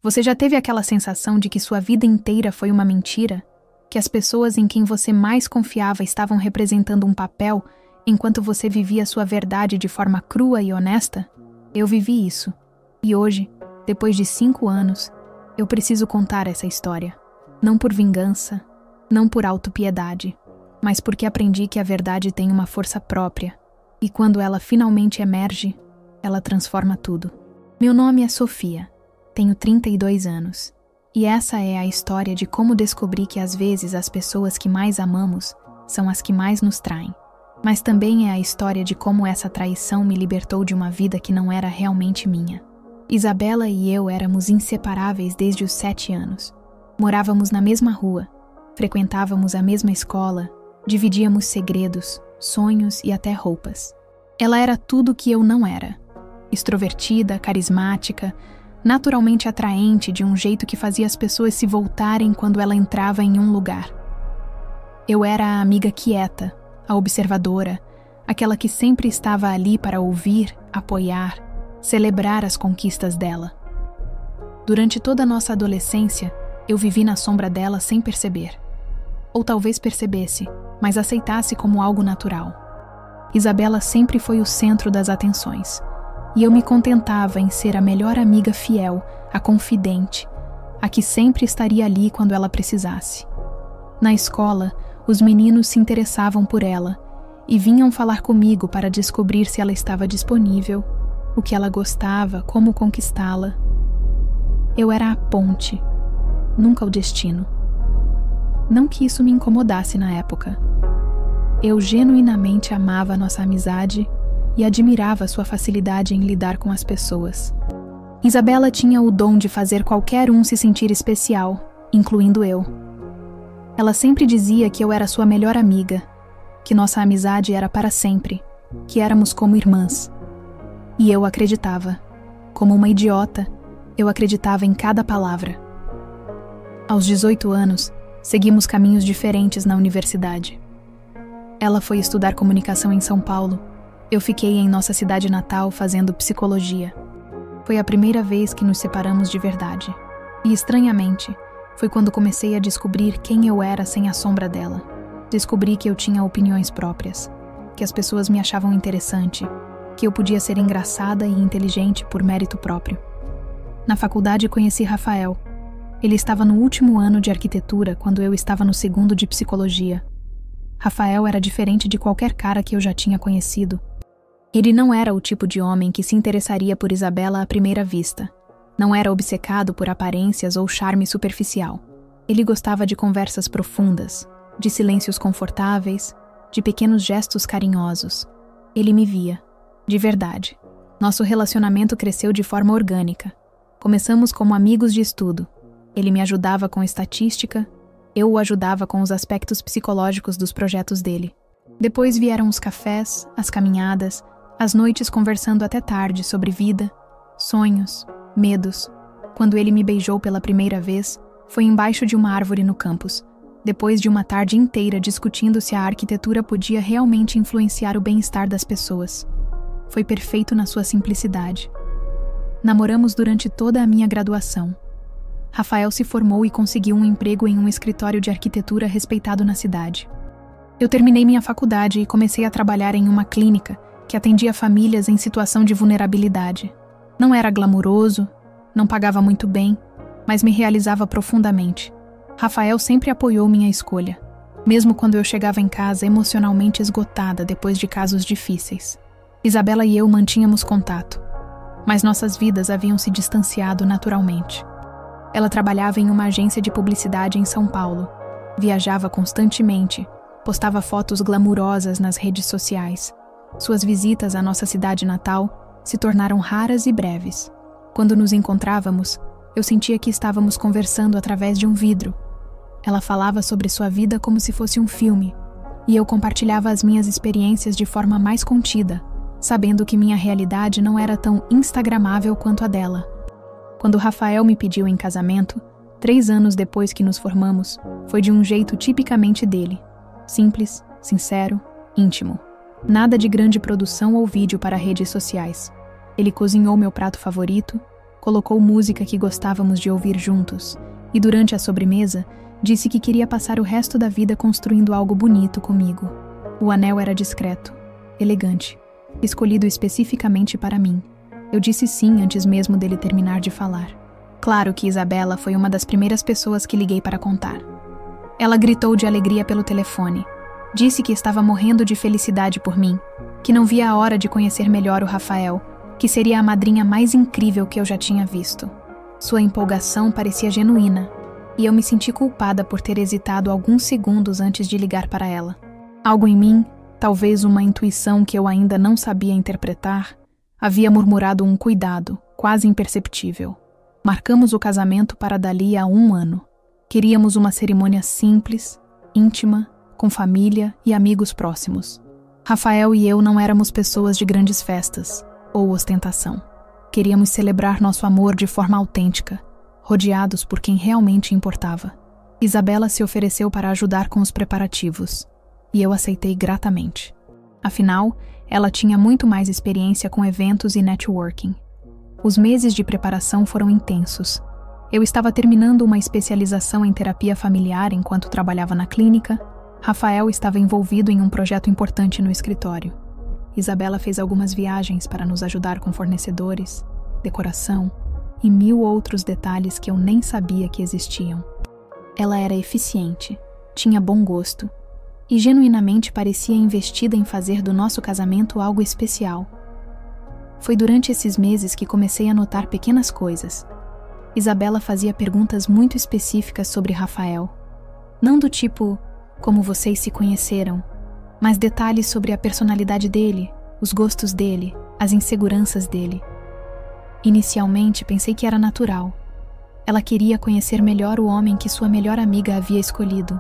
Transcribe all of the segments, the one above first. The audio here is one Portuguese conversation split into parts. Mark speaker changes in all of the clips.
Speaker 1: Você já teve aquela sensação de que sua vida inteira foi uma mentira? Que as pessoas em quem você mais confiava estavam representando um papel, enquanto você vivia sua verdade de forma crua e honesta? Eu vivi isso. E hoje, depois de 5 anos, eu preciso contar essa história. Não por vingança, não por autopiedade, mas porque aprendi que a verdade tem uma força própria. E quando ela finalmente emerge, ela transforma tudo. Meu nome é Sofia. Tenho 32 anos. E essa é a história de como descobri que às vezes as pessoas que mais amamos são as que mais nos traem. Mas também é a história de como essa traição me libertou de uma vida que não era realmente minha. Isabela e eu éramos inseparáveis desde os 7 anos. Morávamos na mesma rua, frequentávamos a mesma escola, dividíamos segredos, sonhos e até roupas. Ela era tudo que eu não era. Extrovertida, carismática, naturalmente atraente de um jeito que fazia as pessoas se voltarem quando ela entrava em um lugar. Eu era a amiga quieta, a observadora, aquela que sempre estava ali para ouvir, apoiar, celebrar as conquistas dela. Durante toda a nossa adolescência, eu vivi na sombra dela sem perceber. Ou talvez percebesse, mas aceitasse como algo natural. Isabela sempre foi o centro das atenções. E eu me contentava em ser a melhor amiga fiel, a confidente, a que sempre estaria ali quando ela precisasse. Na escola, os meninos se interessavam por ela e vinham falar comigo para descobrir se ela estava disponível, o que ela gostava, como conquistá-la. Eu era a ponte, nunca o destino. Não que isso me incomodasse na época. Eu genuinamente amava nossa amizade e admirava sua facilidade em lidar com as pessoas. Isabela tinha o dom de fazer qualquer um se sentir especial, incluindo eu. Ela sempre dizia que eu era sua melhor amiga, que nossa amizade era para sempre, que éramos como irmãs. E eu acreditava. Como uma idiota, eu acreditava em cada palavra. Aos 18 anos, seguimos caminhos diferentes na universidade. Ela foi estudar comunicação em São Paulo. Eu fiquei em nossa cidade natal fazendo psicologia. Foi a primeira vez que nos separamos de verdade. E, estranhamente, foi quando comecei a descobrir quem eu era sem a sombra dela. Descobri que eu tinha opiniões próprias, que as pessoas me achavam interessante, que eu podia ser engraçada e inteligente por mérito próprio. Na faculdade conheci Rafael. Ele estava no último ano de arquitetura quando eu estava no 2º de psicologia. Rafael era diferente de qualquer cara que eu já tinha conhecido. Ele não era o tipo de homem que se interessaria por Isabela à primeira vista. Não era obcecado por aparências ou charme superficial. Ele gostava de conversas profundas, de silêncios confortáveis, de pequenos gestos carinhosos. Ele me via, de verdade. Nosso relacionamento cresceu de forma orgânica. Começamos como amigos de estudo. Ele me ajudava com estatística, eu o ajudava com os aspectos psicológicos dos projetos dele. Depois vieram os cafés, as caminhadas, as noites conversando até tarde sobre vida, sonhos, medos. Quando ele me beijou pela primeira vez, foi embaixo de uma árvore no campus, depois de uma tarde inteira discutindo se a arquitetura podia realmente influenciar o bem-estar das pessoas. Foi perfeito na sua simplicidade. Namoramos durante toda a minha graduação. Rafael se formou e conseguiu um emprego em um escritório de arquitetura respeitado na cidade. Eu terminei minha faculdade e comecei a trabalhar em uma clínica que atendia famílias em situação de vulnerabilidade. Não era glamuroso, não pagava muito bem, mas me realizava profundamente. Rafael sempre apoiou minha escolha, mesmo quando eu chegava em casa emocionalmente esgotada depois de casos difíceis. Isabela e eu mantínhamos contato, mas nossas vidas haviam se distanciado naturalmente. Ela trabalhava em uma agência de publicidade em São Paulo, viajava constantemente, postava fotos glamurosas nas redes sociais. Suas visitas à nossa cidade natal se tornaram raras e breves. Quando nos encontrávamos, eu sentia que estávamos conversando através de um vidro. Ela falava sobre sua vida como se fosse um filme, e eu compartilhava as minhas experiências de forma mais contida, sabendo que minha realidade não era tão instagramável quanto a dela. Quando Rafael me pediu em casamento, 3 anos depois que nos formamos, foi de um jeito tipicamente dele. Simples, sincero, íntimo. Nada de grande produção ou vídeo para redes sociais. Ele cozinhou meu prato favorito, colocou música que gostávamos de ouvir juntos e, durante a sobremesa, disse que queria passar o resto da vida construindo algo bonito comigo. O anel era discreto, elegante, escolhido especificamente para mim. Eu disse sim antes mesmo dele terminar de falar. Claro que Isabela foi uma das primeiras pessoas que liguei para contar. Ela gritou de alegria pelo telefone. Disse que estava morrendo de felicidade por mim, que não via a hora de conhecer melhor o Rafael, que seria a madrinha mais incrível que eu já tinha visto. Sua empolgação parecia genuína, e eu me senti culpada por ter hesitado alguns segundos antes de ligar para ela. Algo em mim, talvez uma intuição que eu ainda não sabia interpretar, havia murmurado um cuidado, quase imperceptível. Marcamos o casamento para dali a 1 ano. Queríamos uma cerimônia simples, íntima, com família e amigos próximos. Rafael e eu não éramos pessoas de grandes festas ou ostentação. Queríamos celebrar nosso amor de forma autêntica, rodeados por quem realmente importava. Isabela se ofereceu para ajudar com os preparativos, e eu aceitei gratamente. Afinal, ela tinha muito mais experiência com eventos e networking. Os meses de preparação foram intensos. Eu estava terminando uma especialização em terapia familiar enquanto trabalhava na clínica. Rafael estava envolvido em um projeto importante no escritório. Isabela fez algumas viagens para nos ajudar com fornecedores, decoração e 1000 outros detalhes que eu nem sabia que existiam. Ela era eficiente, tinha bom gosto e genuinamente parecia investida em fazer do nosso casamento algo especial. Foi durante esses meses que comecei a notar pequenas coisas. Isabela fazia perguntas muito específicas sobre Rafael. Não do tipo, como vocês se conheceram, mas detalhes sobre a personalidade dele, os gostos dele, as inseguranças dele. Inicialmente pensei que era natural. Ela queria conhecer melhor o homem que sua melhor amiga havia escolhido.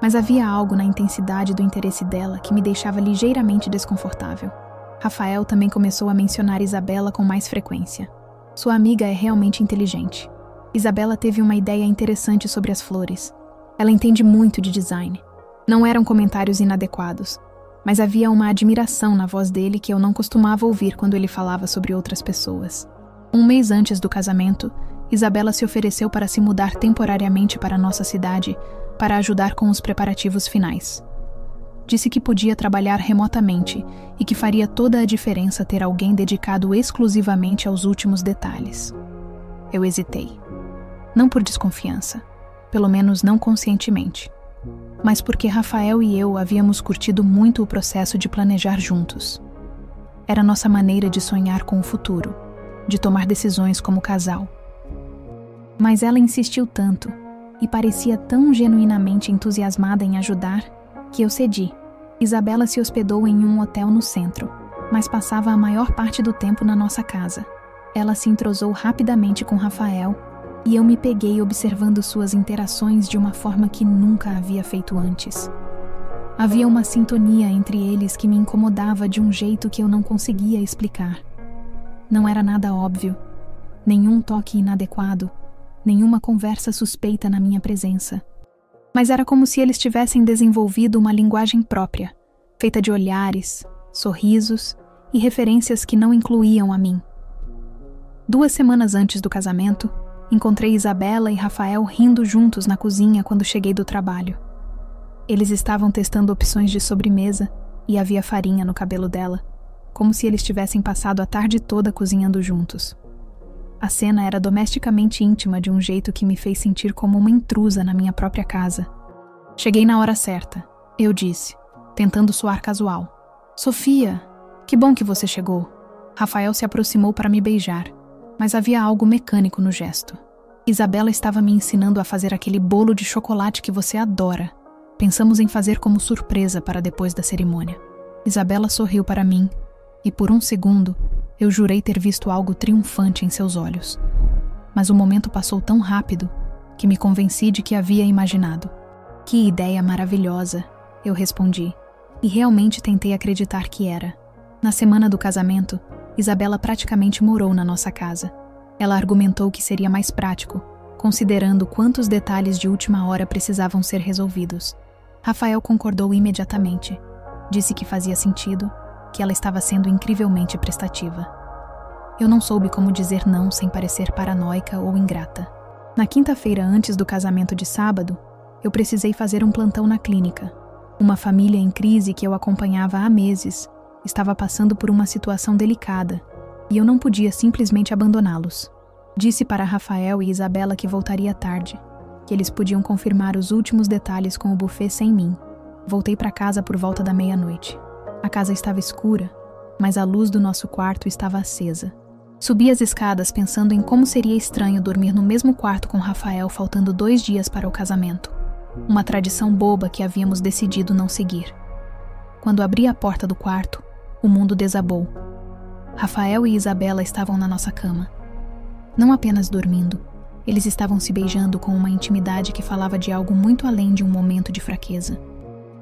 Speaker 1: Mas havia algo na intensidade do interesse dela que me deixava ligeiramente desconfortável. Rafael também começou a mencionar Isabela com mais frequência. Sua amiga é realmente inteligente. Isabela teve uma ideia interessante sobre as flores. Ela entende muito de design. Não eram comentários inadequados, mas havia uma admiração na voz dele que eu não costumava ouvir quando ele falava sobre outras pessoas. 1 mês antes do casamento, Isabela se ofereceu para se mudar temporariamente para nossa cidade para ajudar com os preparativos finais. Disse que podia trabalhar remotamente e que faria toda a diferença ter alguém dedicado exclusivamente aos últimos detalhes. Eu hesitei. Não por desconfiança, pelo menos não conscientemente, mas porque Rafael e eu havíamos curtido muito o processo de planejar juntos. Era nossa maneira de sonhar com o futuro, de tomar decisões como casal. Mas ela insistiu tanto e parecia tão genuinamente entusiasmada em ajudar que eu cedi. Isabela se hospedou em um hotel no centro, mas passava a maior parte do tempo na nossa casa. Ela se entrosou rapidamente com Rafael e eu me peguei observando suas interações de uma forma que nunca havia feito antes. Havia uma sintonia entre eles que me incomodava de um jeito que eu não conseguia explicar. Não era nada óbvio, nenhum toque inadequado, nenhuma conversa suspeita na minha presença. Mas era como se eles tivessem desenvolvido uma linguagem própria, feita de olhares, sorrisos e referências que não incluíam a mim. 2 semanas antes do casamento, encontrei Isabela e Rafael rindo juntos na cozinha quando cheguei do trabalho. Eles estavam testando opções de sobremesa e havia farinha no cabelo dela, como se eles tivessem passado a tarde toda cozinhando juntos. A cena era domesticamente íntima de um jeito que me fez sentir como uma intrusa na minha própria casa. Cheguei na hora certa, eu disse, tentando soar casual. Sofia, que bom que você chegou. Rafael se aproximou para me beijar, mas havia algo mecânico no gesto. Isabela estava me ensinando a fazer aquele bolo de chocolate que você adora. Pensamos em fazer como surpresa para depois da cerimônia. Isabela sorriu para mim, e por um segundo, eu jurei ter visto algo triunfante em seus olhos. Mas o momento passou tão rápido que me convenci de que havia imaginado. Que ideia maravilhosa, eu respondi, e realmente tentei acreditar que era. Na semana do casamento, Isabela praticamente morou na nossa casa. Ela argumentou que seria mais prático, considerando quantos detalhes de última hora precisavam ser resolvidos. Rafael concordou imediatamente. Disse que fazia sentido, que ela estava sendo incrivelmente prestativa. Eu não soube como dizer não sem parecer paranoica ou ingrata. Na quinta-feira antes do casamento de sábado, eu precisei fazer um plantão na clínica. Uma família em crise que eu acompanhava há meses estava passando por uma situação delicada e eu não podia simplesmente abandoná-los. Disse para Rafael e Isabela que voltaria tarde, que eles podiam confirmar os últimos detalhes com o buffet sem mim. Voltei para casa por volta da meia-noite. A casa estava escura, mas a luz do nosso quarto estava acesa. Subi as escadas pensando em como seria estranho dormir no mesmo quarto com Rafael faltando 2 dias para o casamento. Uma tradição boba que havíamos decidido não seguir. Quando abri a porta do quarto, o mundo desabou. Rafael e Isabela estavam na nossa cama. Não apenas dormindo, eles estavam se beijando com uma intimidade que falava de algo muito além de um momento de fraqueza.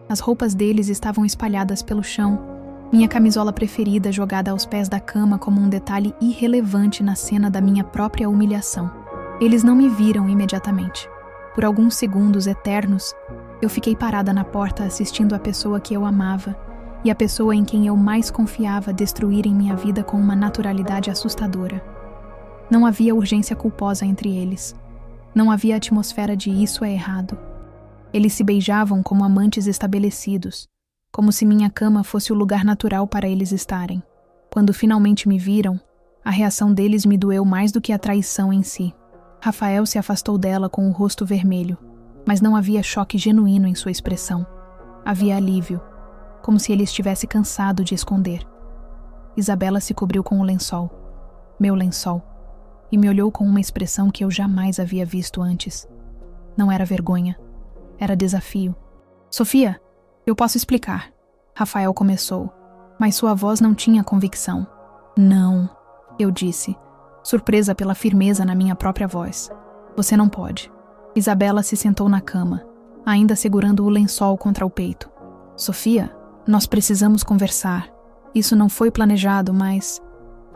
Speaker 1: As roupas deles estavam espalhadas pelo chão, minha camisola preferida jogada aos pés da cama como um detalhe irrelevante na cena da minha própria humilhação. Eles não me viram imediatamente. Por alguns segundos eternos, eu fiquei parada na porta assistindo a pessoa que eu amava e a pessoa em quem eu mais confiava destruírem minha vida com uma naturalidade assustadora. Não havia urgência culposa entre eles. Não havia atmosfera de isso é errado. Eles se beijavam como amantes estabelecidos, como se minha cama fosse o lugar natural para eles estarem. Quando finalmente me viram, a reação deles me doeu mais do que a traição em si. Rafael se afastou dela com o rosto vermelho, mas não havia choque genuíno em sua expressão. Havia alívio, como se ele estivesse cansado de esconder. Isabela se cobriu com o lençol, meu lençol, e me olhou com uma expressão que eu jamais havia visto antes. Não era vergonha, era desafio. Sofia, eu posso explicar. Rafael começou, mas sua voz não tinha convicção. Não, eu disse, surpresa pela firmeza na minha própria voz. Você não pode. Isabela se sentou na cama, ainda segurando o lençol contra o peito. Sofia, nós precisamos conversar. Isso não foi planejado, mas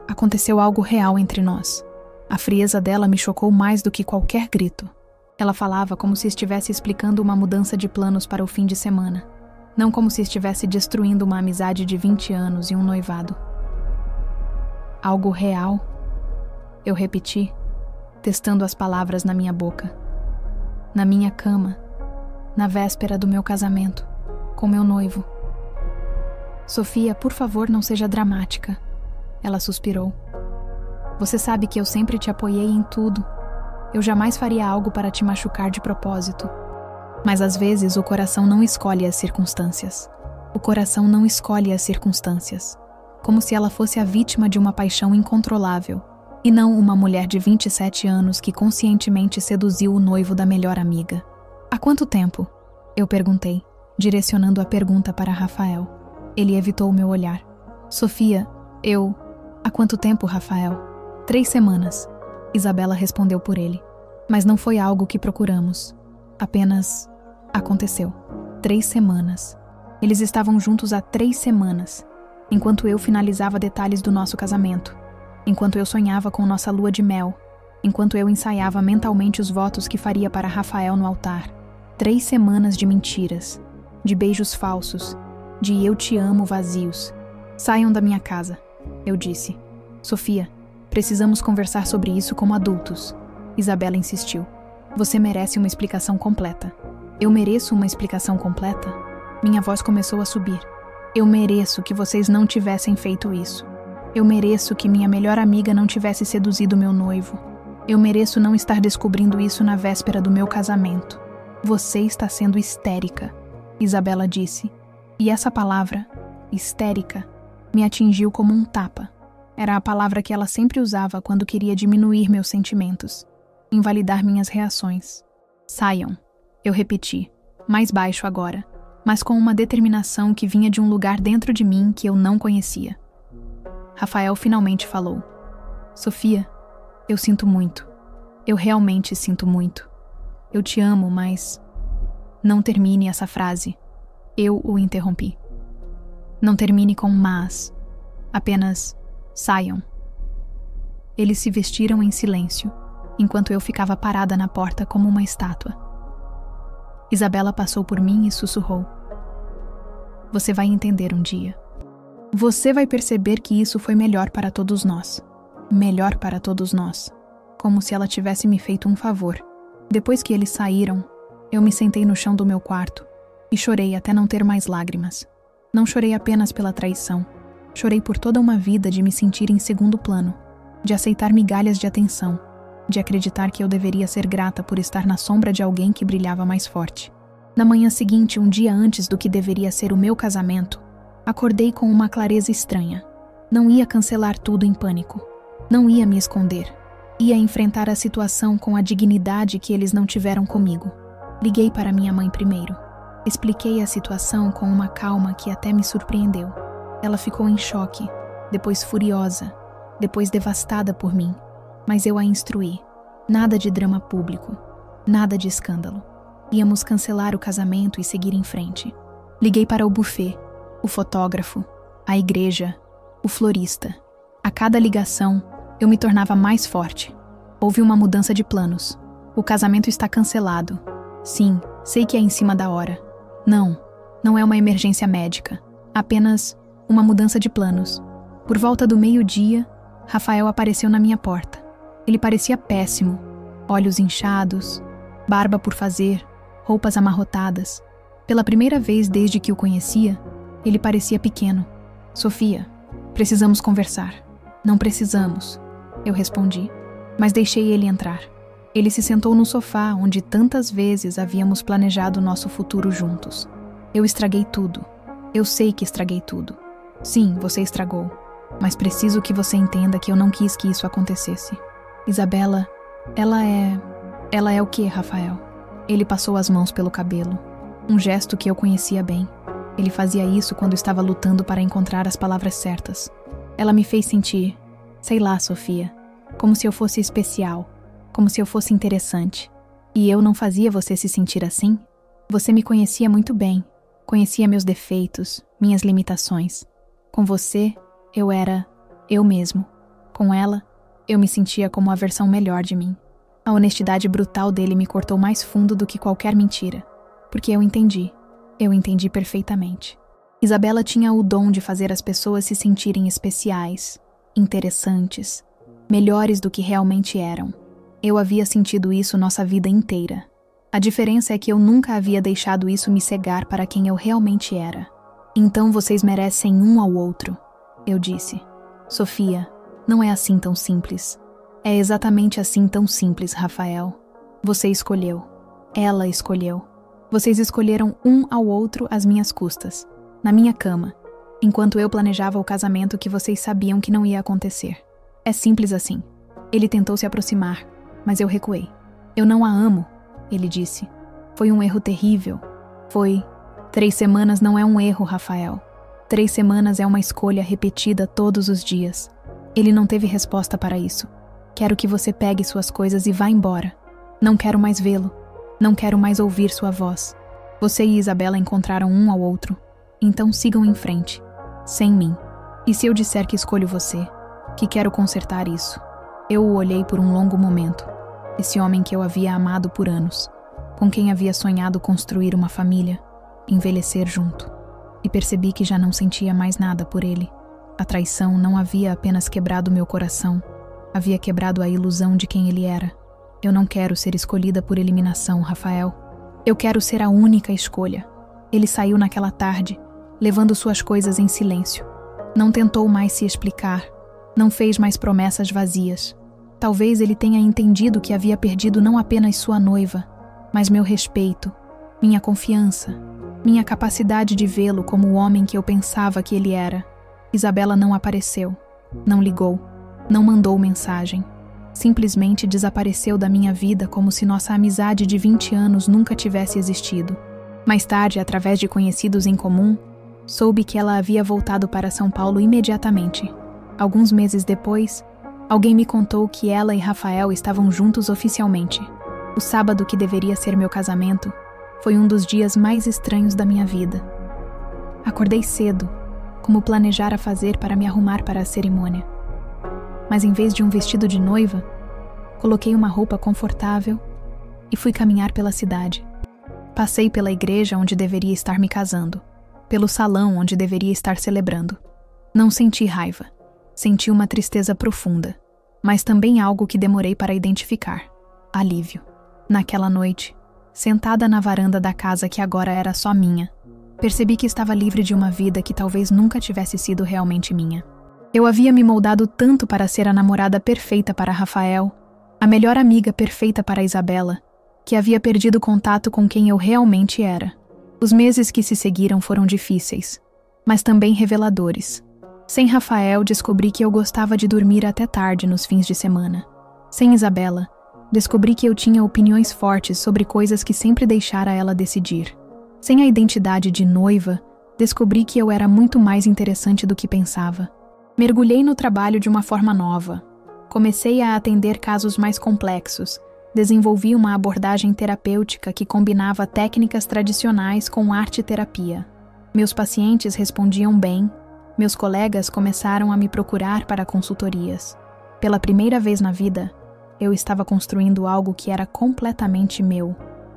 Speaker 1: aconteceu algo real entre nós. A frieza dela me chocou mais do que qualquer grito. Ela falava como se estivesse explicando uma mudança de planos para o fim de semana, não como se estivesse destruindo uma amizade de 20 anos e um noivado. Algo real? Eu repeti, testando as palavras na minha boca. Na minha cama, na véspera do meu casamento, com meu noivo. Sofia, por favor, não seja dramática. Ela suspirou. Você sabe que eu sempre te apoiei em tudo. Eu jamais faria algo para te machucar de propósito. Mas às vezes o coração não escolhe as circunstâncias. O coração não escolhe as circunstâncias. Como se ela fosse a vítima de uma paixão incontrolável, e não uma mulher de 27 anos que conscientemente seduziu o noivo da melhor amiga. Há quanto tempo? Eu perguntei, direcionando a pergunta para Rafael. Ele evitou o meu olhar. Sofia, Há quanto tempo, Rafael? 3 semanas. Isabela respondeu por ele. Mas não foi algo que procuramos. Apenas aconteceu. 3 semanas. Eles estavam juntos há 3 semanas, enquanto eu finalizava detalhes do nosso casamento, enquanto eu sonhava com nossa lua de mel, enquanto eu ensaiava mentalmente os votos que faria para Rafael no altar. 3 semanas de mentiras, de beijos falsos, de eu te amo vazios. Saiam da minha casa, eu disse. Sofia, precisamos conversar sobre isso como adultos. Isabela insistiu. Você merece uma explicação completa. Eu mereço uma explicação completa? Minha voz começou a subir. Eu mereço que vocês não tivessem feito isso. Eu mereço que minha melhor amiga não tivesse seduzido meu noivo. Eu mereço não estar descobrindo isso na véspera do meu casamento. Você está sendo histérica, Isabela disse. E essa palavra, histérica, me atingiu como um tapa. Era a palavra que ela sempre usava quando queria diminuir meus sentimentos, invalidar minhas reações. Saiam, eu repeti, mais baixo agora, mas com uma determinação que vinha de um lugar dentro de mim que eu não conhecia. Rafael finalmente falou. Sofia, eu sinto muito. Eu realmente sinto muito. Eu te amo, mas... Não termine essa frase. Eu o interrompi. Não termine com mas. Apenas saiam. Eles se vestiram em silêncio, enquanto eu ficava parada na porta como uma estátua. Isabela passou por mim e sussurrou. Você vai entender um dia. Você vai perceber que isso foi melhor para todos nós. melhor para todos nós, como se ela tivesse me feito um favor. Depois que eles saíram, eu me sentei no chão do meu quarto e chorei até não ter mais lágrimas. Não chorei apenas pela traição. Chorei por toda uma vida de me sentir em segundo plano, de aceitar migalhas de atenção, de acreditar que eu deveria ser grata por estar na sombra de alguém que brilhava mais forte. Na manhã seguinte, um dia antes do que deveria ser o meu casamento, acordei com uma clareza estranha. Não ia cancelar tudo em pânico. Não ia me esconder. Ia enfrentar a situação com a dignidade que eles não tiveram comigo. Liguei para minha mãe primeiro. Expliquei a situação com uma calma que até me surpreendeu. Ela ficou em choque, depois furiosa, depois devastada por mim. Mas eu a instruí. Nada de drama público. Nada de escândalo. Íamos cancelar o casamento e seguir em frente. Liguei para o buffet, o fotógrafo, a igreja, o florista. A cada ligação, eu me tornava mais forte. Houve uma mudança de planos. O casamento está cancelado. Sim, sei que é em cima da hora. Não é uma emergência médica. Apenas uma mudança de planos. Por volta do meio-dia, Rafael apareceu na minha porta. Ele parecia péssimo. Olhos inchados, barba por fazer, roupas amarrotadas. Pela primeira vez desde que o conhecia, ele parecia pequeno. Sofia, precisamos conversar. Não precisamos, eu respondi, mas deixei ele entrar. Ele se sentou no sofá onde tantas vezes havíamos planejado nosso futuro juntos. Eu estraguei tudo. Eu sei que estraguei tudo. Sim, você estragou. Mas preciso que você entenda que eu não quis que isso acontecesse. Isabela, ela é o quê, Rafael? Ele passou as mãos pelo cabelo. Um gesto que eu conhecia bem. Ele fazia isso quando estava lutando para encontrar as palavras certas. Ela me fez sentir, sei lá, Sofia, como se eu fosse especial, como se eu fosse interessante. E eu não fazia você se sentir assim? Você me conhecia muito bem, conhecia meus defeitos, minhas limitações. Com você, eu era eu mesmo. Com ela, eu me sentia como a versão melhor de mim. A honestidade brutal dele me cortou mais fundo do que qualquer mentira, porque eu entendi perfeitamente. Isabela tinha o dom de fazer as pessoas se sentirem especiais, interessantes, melhores do que realmente eram. Eu havia sentido isso nossa vida inteira. A diferença é que eu nunca havia deixado isso me cegar para quem eu realmente era. Então vocês merecem um ao outro, eu disse. Sofia, não é assim tão simples. É exatamente assim tão simples, Rafael. Você escolheu. Ela escolheu. Vocês escolheram um ao outro às minhas custas, na minha cama, enquanto eu planejava o casamento que vocês sabiam que não ia acontecer. É simples assim. Ele tentou se aproximar, mas eu recuei. Eu não a amo, ele disse. Foi um erro terrível. Foi. 3 semanas não é um erro, Rafael. 3 semanas é uma escolha repetida todos os dias. Ele não teve resposta para isso. Quero que você pegue suas coisas e vá embora. Não quero mais vê-lo. Não quero mais ouvir sua voz. Você e Isabela encontraram um ao outro. Então sigam em frente. Sem mim. E se eu disser que escolho você? Que quero consertar isso? Eu o olhei por um longo momento. Esse homem que eu havia amado por anos. Com quem havia sonhado construir uma família. Envelhecer junto. E percebi que já não sentia mais nada por ele. A traição não havia apenas quebrado meu coração. Havia quebrado a ilusão de quem ele era. Eu não quero ser escolhida por eliminação, Rafael. Eu quero ser a única escolha. Ele saiu naquela tarde, levando suas coisas em silêncio. Não tentou mais se explicar. Não fez mais promessas vazias. Talvez ele tenha entendido que havia perdido não apenas sua noiva, mas meu respeito, minha confiança, minha capacidade de vê-lo como o homem que eu pensava que ele era. Isabela não apareceu, não ligou, não mandou mensagem. Simplesmente desapareceu da minha vida como se nossa amizade de 20 anos nunca tivesse existido. Mais tarde, através de conhecidos em comum, soube que ela havia voltado para São Paulo imediatamente. Alguns meses depois, alguém me contou que ela e Rafael estavam juntos oficialmente. O sábado que deveria ser meu casamento foi um dos dias mais estranhos da minha vida. Acordei cedo, como planejara fazer para me arrumar para a cerimônia. Mas em vez de um vestido de noiva, coloquei uma roupa confortável e fui caminhar pela cidade. Passei pela igreja onde deveria estar me casando, pelo salão onde deveria estar celebrando. Não senti raiva, senti uma tristeza profunda. mas também algo que demorei para identificar: alívio. Naquela noite, sentada na varanda da casa que agora era só minha, percebi que estava livre de uma vida que talvez nunca tivesse sido realmente minha. Eu havia me moldado tanto para ser a namorada perfeita para Rafael, a melhor amiga perfeita para Isabela, que havia perdido contato com quem eu realmente era. Os meses que se seguiram foram difíceis, mas também reveladores. Sem Rafael, descobri que eu gostava de dormir até tarde nos fins de semana. Sem Isabela, descobri que eu tinha opiniões fortes sobre coisas que sempre deixara ela decidir. Sem a identidade de noiva, descobri que eu era muito mais interessante do que pensava. Mergulhei no trabalho de uma forma nova. Comecei a atender casos mais complexos. Desenvolvi uma abordagem terapêutica que combinava técnicas tradicionais com arte-terapia. Meus pacientes respondiam bem. Meus colegas começaram a me procurar para consultorias. Pela primeira vez na vida, eu estava construindo algo que era completamente meu.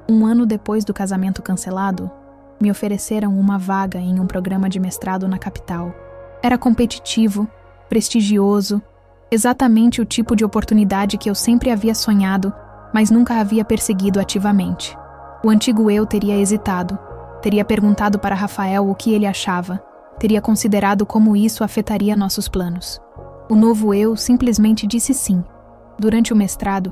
Speaker 1: 1 ano depois do casamento cancelado, me ofereceram uma vaga em um programa de mestrado na capital. Era competitivo, prestigioso, exatamente o tipo de oportunidade que eu sempre havia sonhado, mas nunca havia perseguido ativamente. O antigo eu teria hesitado, teria perguntado para Rafael o que ele achava, teria considerado como isso afetaria nossos planos. O novo eu simplesmente disse sim. Durante o mestrado,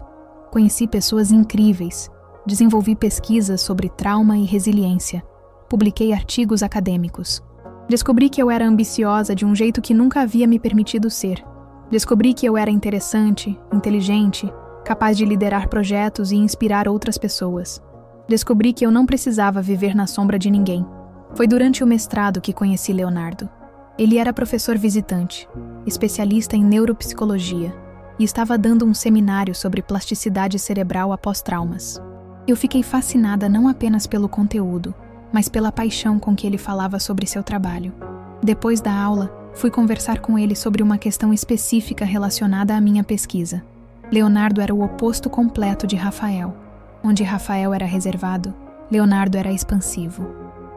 Speaker 1: conheci pessoas incríveis, desenvolvi pesquisas sobre trauma e resiliência, publiquei artigos acadêmicos. Descobri que eu era ambiciosa de um jeito que nunca havia me permitido ser. Descobri que eu era interessante, inteligente, capaz de liderar projetos e inspirar outras pessoas. Descobri que eu não precisava viver na sombra de ninguém. Foi durante o mestrado que conheci Leonardo. Ele era professor visitante, especialista em neuropsicologia, e estava dando um seminário sobre plasticidade cerebral após traumas. Eu fiquei fascinada não apenas pelo conteúdo, mas pela paixão com que ele falava sobre seu trabalho. Depois da aula, fui conversar com ele sobre uma questão específica relacionada à minha pesquisa. Leonardo era o oposto completo de Rafael. Onde Rafael era reservado, Leonardo era expansivo.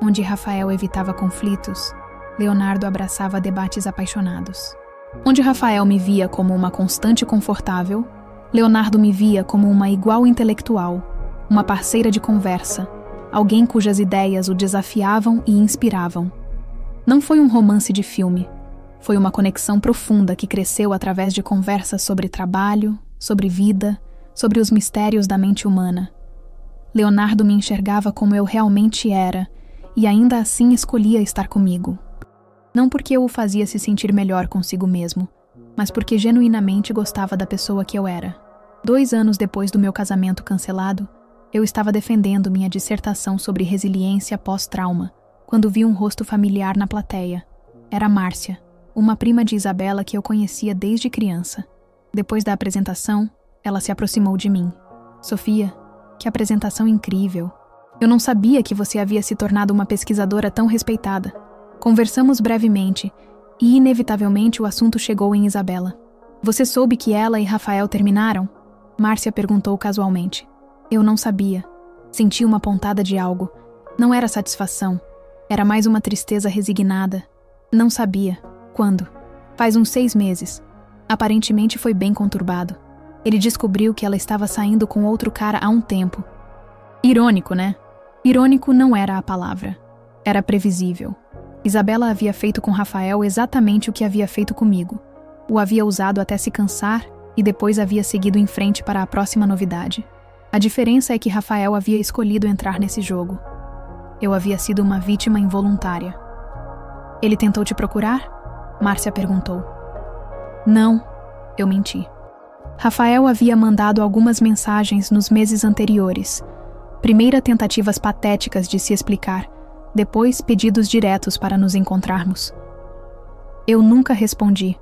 Speaker 1: Onde Rafael evitava conflitos, Leonardo abraçava debates apaixonados. Onde Rafael me via como uma constante confortável, Leonardo me via como uma igual intelectual, uma parceira de conversa, alguém cujas ideias o desafiavam e inspiravam. Não foi um romance de filme, foi uma conexão profunda que cresceu através de conversas sobre trabalho, sobre vida, sobre os mistérios da mente humana. Leonardo me enxergava como eu realmente era, e ainda assim escolhia estar comigo. Não porque eu o fazia se sentir melhor consigo mesmo, mas porque genuinamente gostava da pessoa que eu era. 2 anos depois do meu casamento cancelado, eu estava defendendo minha dissertação sobre resiliência pós-trauma, quando vi um rosto familiar na plateia. Era Márcia, uma prima de Isabela que eu conhecia desde criança. Depois da apresentação, ela se aproximou de mim. Sofia, que apresentação incrível! Eu não sabia que você havia se tornado uma pesquisadora tão respeitada. Conversamos brevemente e, inevitavelmente, o assunto chegou em Isabela. Você soube que ela e Rafael terminaram? Márcia perguntou casualmente. Eu não sabia. Senti uma pontada de algo. Não era satisfação. Era mais uma tristeza resignada. Não sabia. Quando? Faz uns 6 meses. Aparentemente foi bem conturbado. Ele descobriu que ela estava saindo com outro cara há um tempo. Irônico, né? Irônico não era a palavra. Era previsível. Isabela havia feito com Rafael exatamente o que havia feito comigo. O havia usado até se cansar e depois havia seguido em frente para a próxima novidade. A diferença é que Rafael havia escolhido entrar nesse jogo. Eu havia sido uma vítima involuntária. Ele tentou te procurar? Márcia perguntou. Não, eu menti. Rafael havia mandado algumas mensagens nos meses anteriores. Primeiro tentativas patéticas de se explicar, depois pedidos diretos para nos encontrarmos. Eu nunca respondi.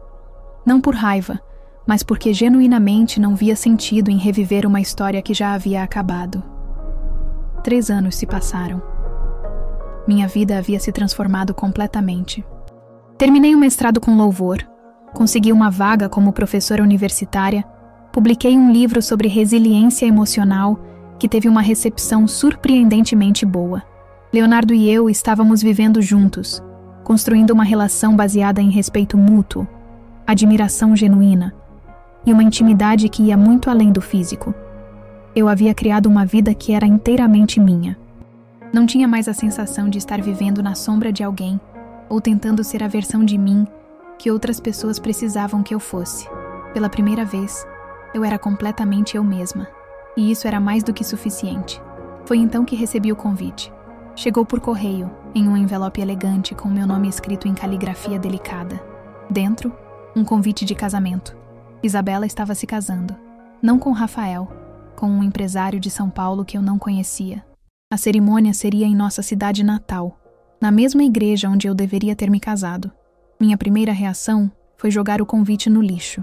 Speaker 1: Não por raiva, mas porque genuinamente não via sentido em reviver uma história que já havia acabado. 3 anos se passaram. Minha vida havia se transformado completamente. Terminei o mestrado com louvor, consegui uma vaga como professora universitária, publiquei um livro sobre resiliência emocional que teve uma recepção surpreendentemente boa. Leonardo e eu estávamos vivendo juntos, construindo uma relação baseada em respeito mútuo, admiração genuína. e uma intimidade que ia muito além do físico. Eu havia criado uma vida que era inteiramente minha. Não tinha mais a sensação de estar vivendo na sombra de alguém ou tentando ser a versão de mim que outras pessoas precisavam que eu fosse. Pela primeira vez, eu era completamente eu mesma, e isso era mais do que suficiente. Foi então que recebi o convite. Chegou por correio, em um envelope elegante com meu nome escrito em caligrafia delicada. Dentro, um convite de casamento. Isabela estava se casando, não com Rafael, com um empresário de São Paulo que eu não conhecia. A cerimônia seria em nossa cidade natal, na mesma igreja onde eu deveria ter me casado. Minha primeira reação foi jogar o convite no lixo.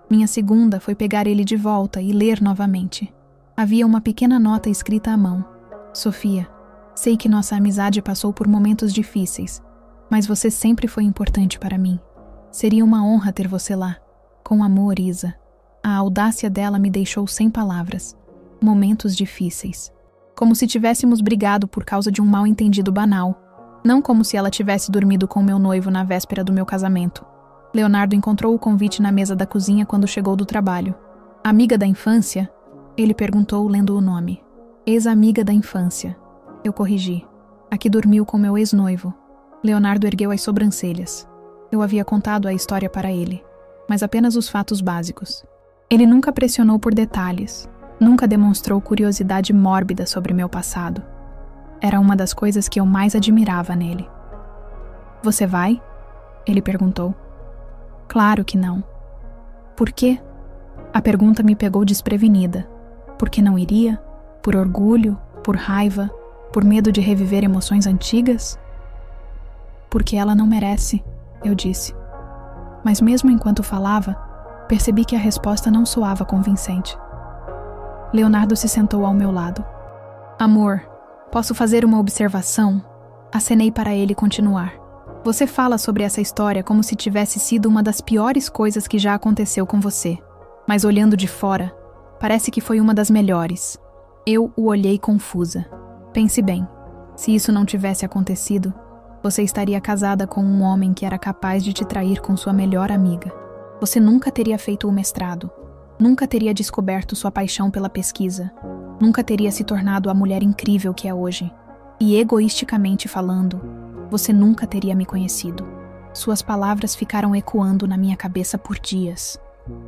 Speaker 1: Minha segunda foi pegar ele de volta e ler novamente. Havia uma pequena nota escrita à mão. Sofia, sei que nossa amizade passou por momentos difíceis, mas você sempre foi importante para mim. Seria uma honra ter você lá. Com amor, Isa. A audácia dela me deixou sem palavras. Momentos difíceis. Como se tivéssemos brigado por causa de um mal-entendido banal. Não como se ela tivesse dormido com meu noivo na véspera do meu casamento. Leonardo encontrou o convite na mesa da cozinha quando chegou do trabalho. Amiga da infância? Ele perguntou, lendo o nome. Ex-amiga da infância. Eu corrigi. A que dormiu com meu ex-noivo. Leonardo ergueu as sobrancelhas. Eu havia contado a história para ele, mas apenas os fatos básicos. Ele nunca pressionou por detalhes, nunca demonstrou curiosidade mórbida sobre meu passado. Era uma das coisas que eu mais admirava nele. Você vai? Ele perguntou. Claro que não. Por quê? A pergunta me pegou desprevenida. Por que não iria? Por orgulho? Por raiva? Por medo de reviver emoções antigas? Porque ela não merece, eu disse. Mas mesmo enquanto falava, percebi que a resposta não soava convincente. Leonardo se sentou ao meu lado. Amor, posso fazer uma observação? Acenei para ele continuar. Você fala sobre essa história como se tivesse sido uma das piores coisas que já aconteceu com você. Mas olhando de fora, parece que foi uma das melhores. Eu o olhei confusa. Pense bem, se isso não tivesse acontecido, você estaria casada com um homem que era capaz de te trair com sua melhor amiga. Você nunca teria feito o mestrado, nunca teria descoberto sua paixão pela pesquisa, nunca teria se tornado a mulher incrível que é hoje. E egoisticamente falando, você nunca teria me conhecido. Suas palavras ficaram ecoando na minha cabeça por dias.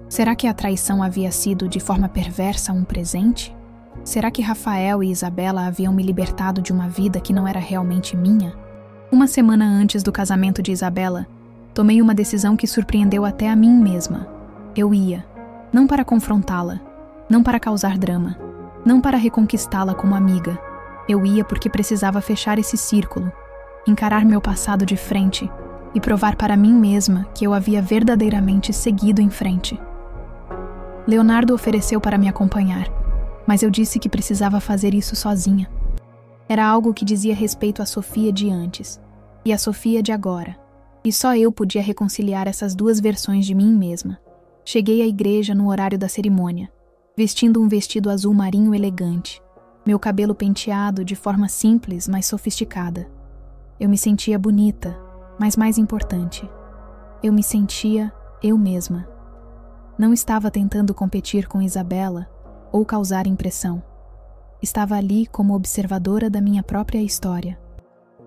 Speaker 1: Será que a traição havia sido de forma perversa um presente? Será que Rafael e Isabela haviam me libertado de uma vida que não era realmente minha? Uma semana antes do casamento de Isabela, tomei uma decisão que surpreendeu até a mim mesma. Eu ia, não para confrontá-la, não para causar drama, não para reconquistá-la como amiga. Eu ia porque precisava fechar esse círculo, encarar meu passado de frente e provar para mim mesma que eu havia verdadeiramente seguido em frente. Leonardo ofereceu para me acompanhar, mas eu disse que precisava fazer isso sozinha. Era algo que dizia respeito à Sofia de antes e à Sofia de agora, e só eu podia reconciliar essas duas versões de mim mesma. Cheguei à igreja no horário da cerimônia, vestindo um vestido azul marinho elegante, meu cabelo penteado de forma simples, mas sofisticada. Eu me sentia bonita, mas mais importante, eu me sentia eu mesma. Não estava tentando competir com Isabela ou causar impressão. Estava ali como observadora da minha própria história.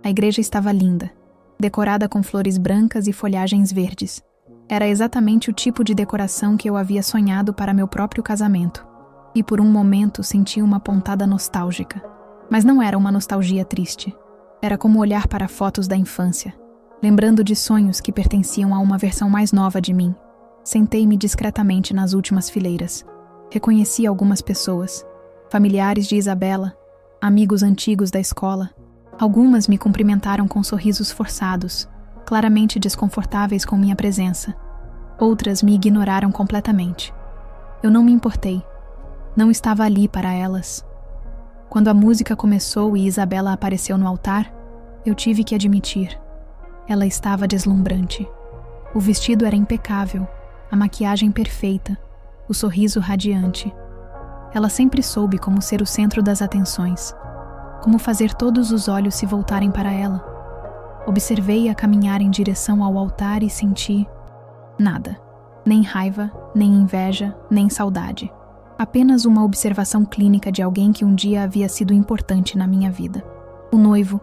Speaker 1: A igreja estava linda, decorada com flores brancas e folhagens verdes. Era exatamente o tipo de decoração que eu havia sonhado para meu próprio casamento. E por um momento senti uma pontada nostálgica. Mas não era uma nostalgia triste. Era como olhar para fotos da infância, lembrando de sonhos que pertenciam a uma versão mais nova de mim. Sentei-me discretamente nas últimas fileiras. Reconheci algumas pessoas, familiares de Isabela, amigos antigos da escola. Algumas me cumprimentaram com sorrisos forçados, claramente desconfortáveis com minha presença. Outras me ignoraram completamente. Eu não me importei. Não estava ali para elas. Quando a música começou e Isabela apareceu no altar, eu tive que admitir. Ela estava deslumbrante. O vestido era impecável, a maquiagem perfeita, o sorriso radiante. Ela sempre soube como ser o centro das atenções, como fazer todos os olhos se voltarem para ela. Observei-a caminhar em direção ao altar e senti nada, nem raiva, nem inveja, nem saudade. Apenas uma observação clínica de alguém que um dia havia sido importante na minha vida. O noivo,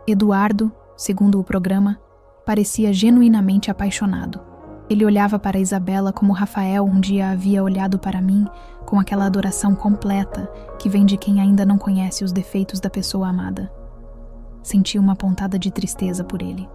Speaker 1: Eduardo, segundo o programa, parecia genuinamente apaixonado. Ele olhava para Isabela como Rafael um dia havia olhado para mim, com aquela adoração completa que vem de quem ainda não conhece os defeitos da pessoa amada. Senti uma pontada de tristeza por ele.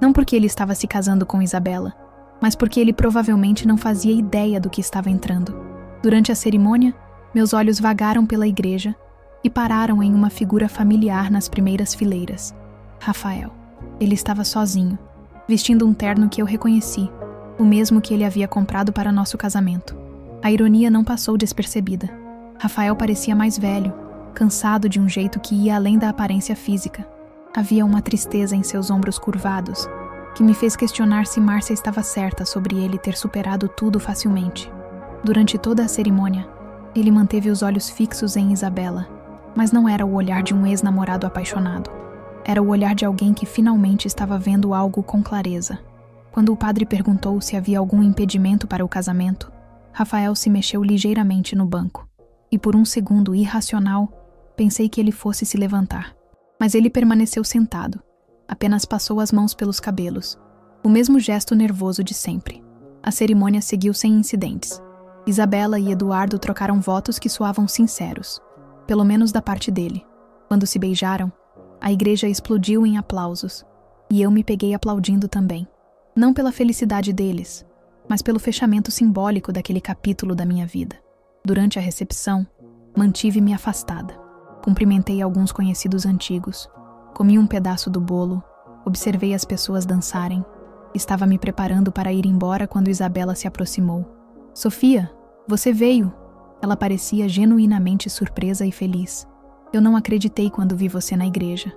Speaker 1: Não porque ele estava se casando com Isabela, mas porque ele provavelmente não fazia ideia do que estava entrando. Durante a cerimônia, meus olhos vagaram pela igreja e pararam em uma figura familiar nas primeiras fileiras. Rafael. Ele estava sozinho, vestindo um terno que eu reconheci, o mesmo que ele havia comprado para nosso casamento. A ironia não passou despercebida. Rafael parecia mais velho, cansado de um jeito que ia além da aparência física. Havia uma tristeza em seus ombros curvados, que me fez questionar se Márcia estava certa sobre ele ter superado tudo facilmente. Durante toda a cerimônia, ele manteve os olhos fixos em Isabela, mas não era o olhar de um ex-namorado apaixonado. Era o olhar de alguém que finalmente estava vendo algo com clareza. Quando o padre perguntou se havia algum impedimento para o casamento, Rafael se mexeu ligeiramente no banco, e por um segundo irracional, pensei que ele fosse se levantar. Mas ele permaneceu sentado, apenas passou as mãos pelos cabelos, o mesmo gesto nervoso de sempre. A cerimônia seguiu sem incidentes. Isabela e Eduardo trocaram votos que soavam sinceros, pelo menos da parte dele. Quando se beijaram, a igreja explodiu em aplausos, e eu me peguei aplaudindo também. Não pela felicidade deles, mas pelo fechamento simbólico daquele capítulo da minha vida. Durante a recepção, mantive-me afastada. Cumprimentei alguns conhecidos antigos, comi um pedaço do bolo, observei as pessoas dançarem. Estava me preparando para ir embora quando Isabela se aproximou. Sofia, você veio! Ela parecia genuinamente surpresa e feliz. Eu não acreditei quando vi você na igreja.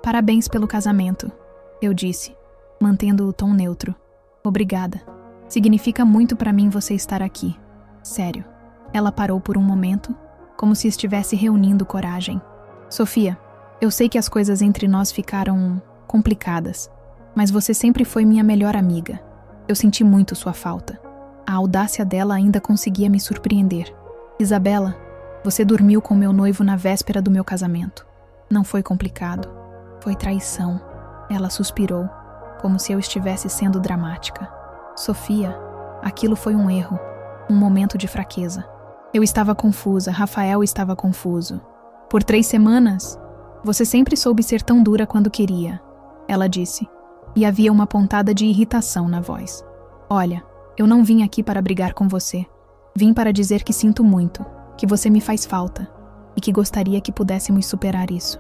Speaker 1: Parabéns pelo casamento, eu disse, mantendo o tom neutro. Obrigada. Significa muito para mim você estar aqui. Sério. Ela parou por um momento, como se estivesse reunindo coragem. Sofia, eu sei que as coisas entre nós ficaram complicadas, mas você sempre foi minha melhor amiga. Eu senti muito sua falta. A audácia dela ainda conseguia me surpreender. Isabela, você dormiu com meu noivo na véspera do meu casamento. Não foi complicado. Foi traição. Ela suspirou, como se eu estivesse sendo dramática. Sofia, aquilo foi um erro, um momento de fraqueza. Eu estava confusa, Rafael estava confuso. Por 3 semanas, você sempre soube ser tão dura quando queria, ela disse, e havia uma pontada de irritação na voz. Olha, eu não vim aqui para brigar com você. Vim para dizer que sinto muito, que você me faz falta, e que gostaria que pudéssemos superar isso.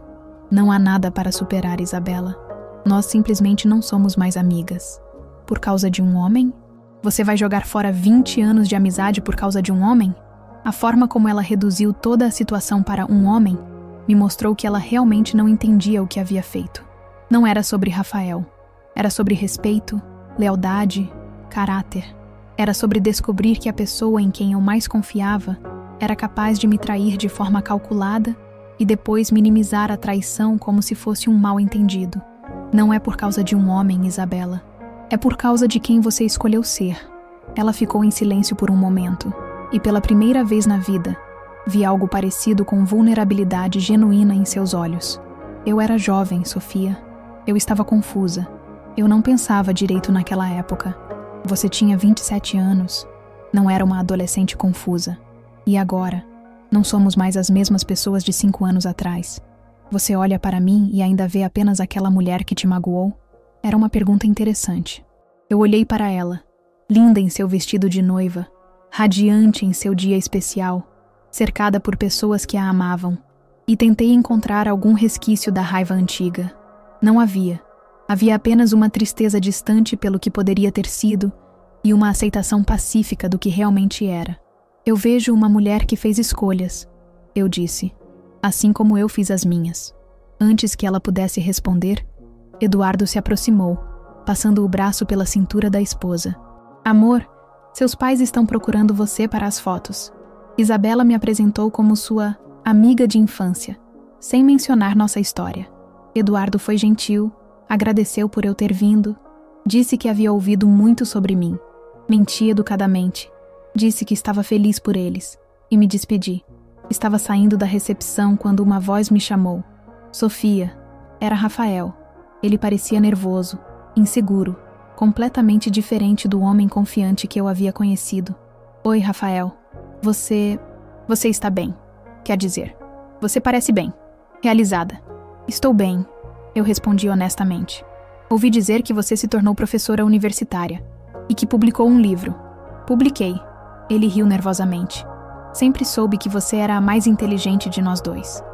Speaker 1: Não há nada para superar, Isabela. Nós simplesmente não somos mais amigas. Por causa de um homem? Você vai jogar fora 20 anos de amizade por causa de um homem? A forma como ela reduziu toda a situação para um homem me mostrou que ela realmente não entendia o que havia feito. Não era sobre Rafael. Era sobre respeito, lealdade, caráter. Era sobre descobrir que a pessoa em quem eu mais confiava era capaz de me trair de forma calculada e depois minimizar a traição como se fosse um mal-entendido. Não é por causa de um homem, Isabela. É por causa de quem você escolheu ser. Ela ficou em silêncio por um momento, e pela primeira vez na vida, vi algo parecido com vulnerabilidade genuína em seus olhos. Eu era jovem, Sofia. Eu estava confusa. Eu não pensava direito naquela época. Você tinha 27 anos. Não era uma adolescente confusa. E agora, não somos mais as mesmas pessoas de 5 anos atrás. Você olha para mim e ainda vê apenas aquela mulher que te magoou? Era uma pergunta interessante. Eu olhei para ela, linda em seu vestido de noiva, radiante em seu dia especial, cercada por pessoas que a amavam, e tentei encontrar algum resquício da raiva antiga. Não havia. Havia apenas uma tristeza distante pelo que poderia ter sido e uma aceitação pacífica do que realmente era. Eu vejo uma mulher que fez escolhas, eu disse, assim como eu fiz as minhas. Antes que ela pudesse responder, Eduardo se aproximou, passando o braço pela cintura da esposa. Amor, seus pais estão procurando você para as fotos. Isabela me apresentou como sua amiga de infância, sem mencionar nossa história. Eduardo foi gentil, agradeceu por eu ter vindo, disse que havia ouvido muito sobre mim. Menti educadamente. Disse que estava feliz por eles e me despedi. Estava saindo da recepção quando uma voz me chamou. Sofia. Era Rafael. Ele parecia nervoso, inseguro, completamente diferente do homem confiante que eu havia conhecido. Oi, Rafael. Você está bem. Quer dizer, você parece bem. Realizada. Estou bem, eu respondi honestamente. Ouvi dizer que você se tornou professora universitária e que publicou um livro. Publiquei. Ele riu nervosamente. Sempre soube que você era a mais inteligente de nós dois.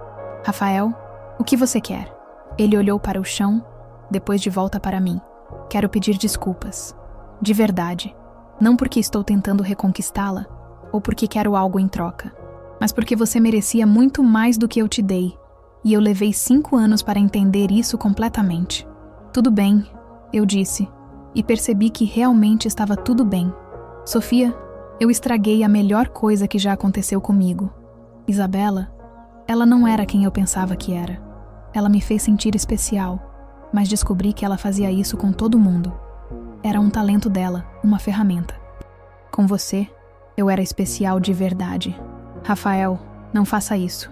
Speaker 1: Rafael, o que você quer? Ele olhou para o chão, depois de volta para mim. Quero pedir desculpas. De verdade. Não porque estou tentando reconquistá-la, ou porque quero algo em troca, mas porque você merecia muito mais do que eu te dei, e eu levei 5 anos para entender isso completamente. Tudo bem, eu disse, e percebi que realmente estava tudo bem. Sofia, eu estraguei a melhor coisa que já aconteceu comigo. Isabela, ela não era quem eu pensava que era. Ela me fez sentir especial, mas descobri que ela fazia isso com todo mundo. Era um talento dela, uma ferramenta. Com você, eu era especial de verdade. Rafael, não faça isso.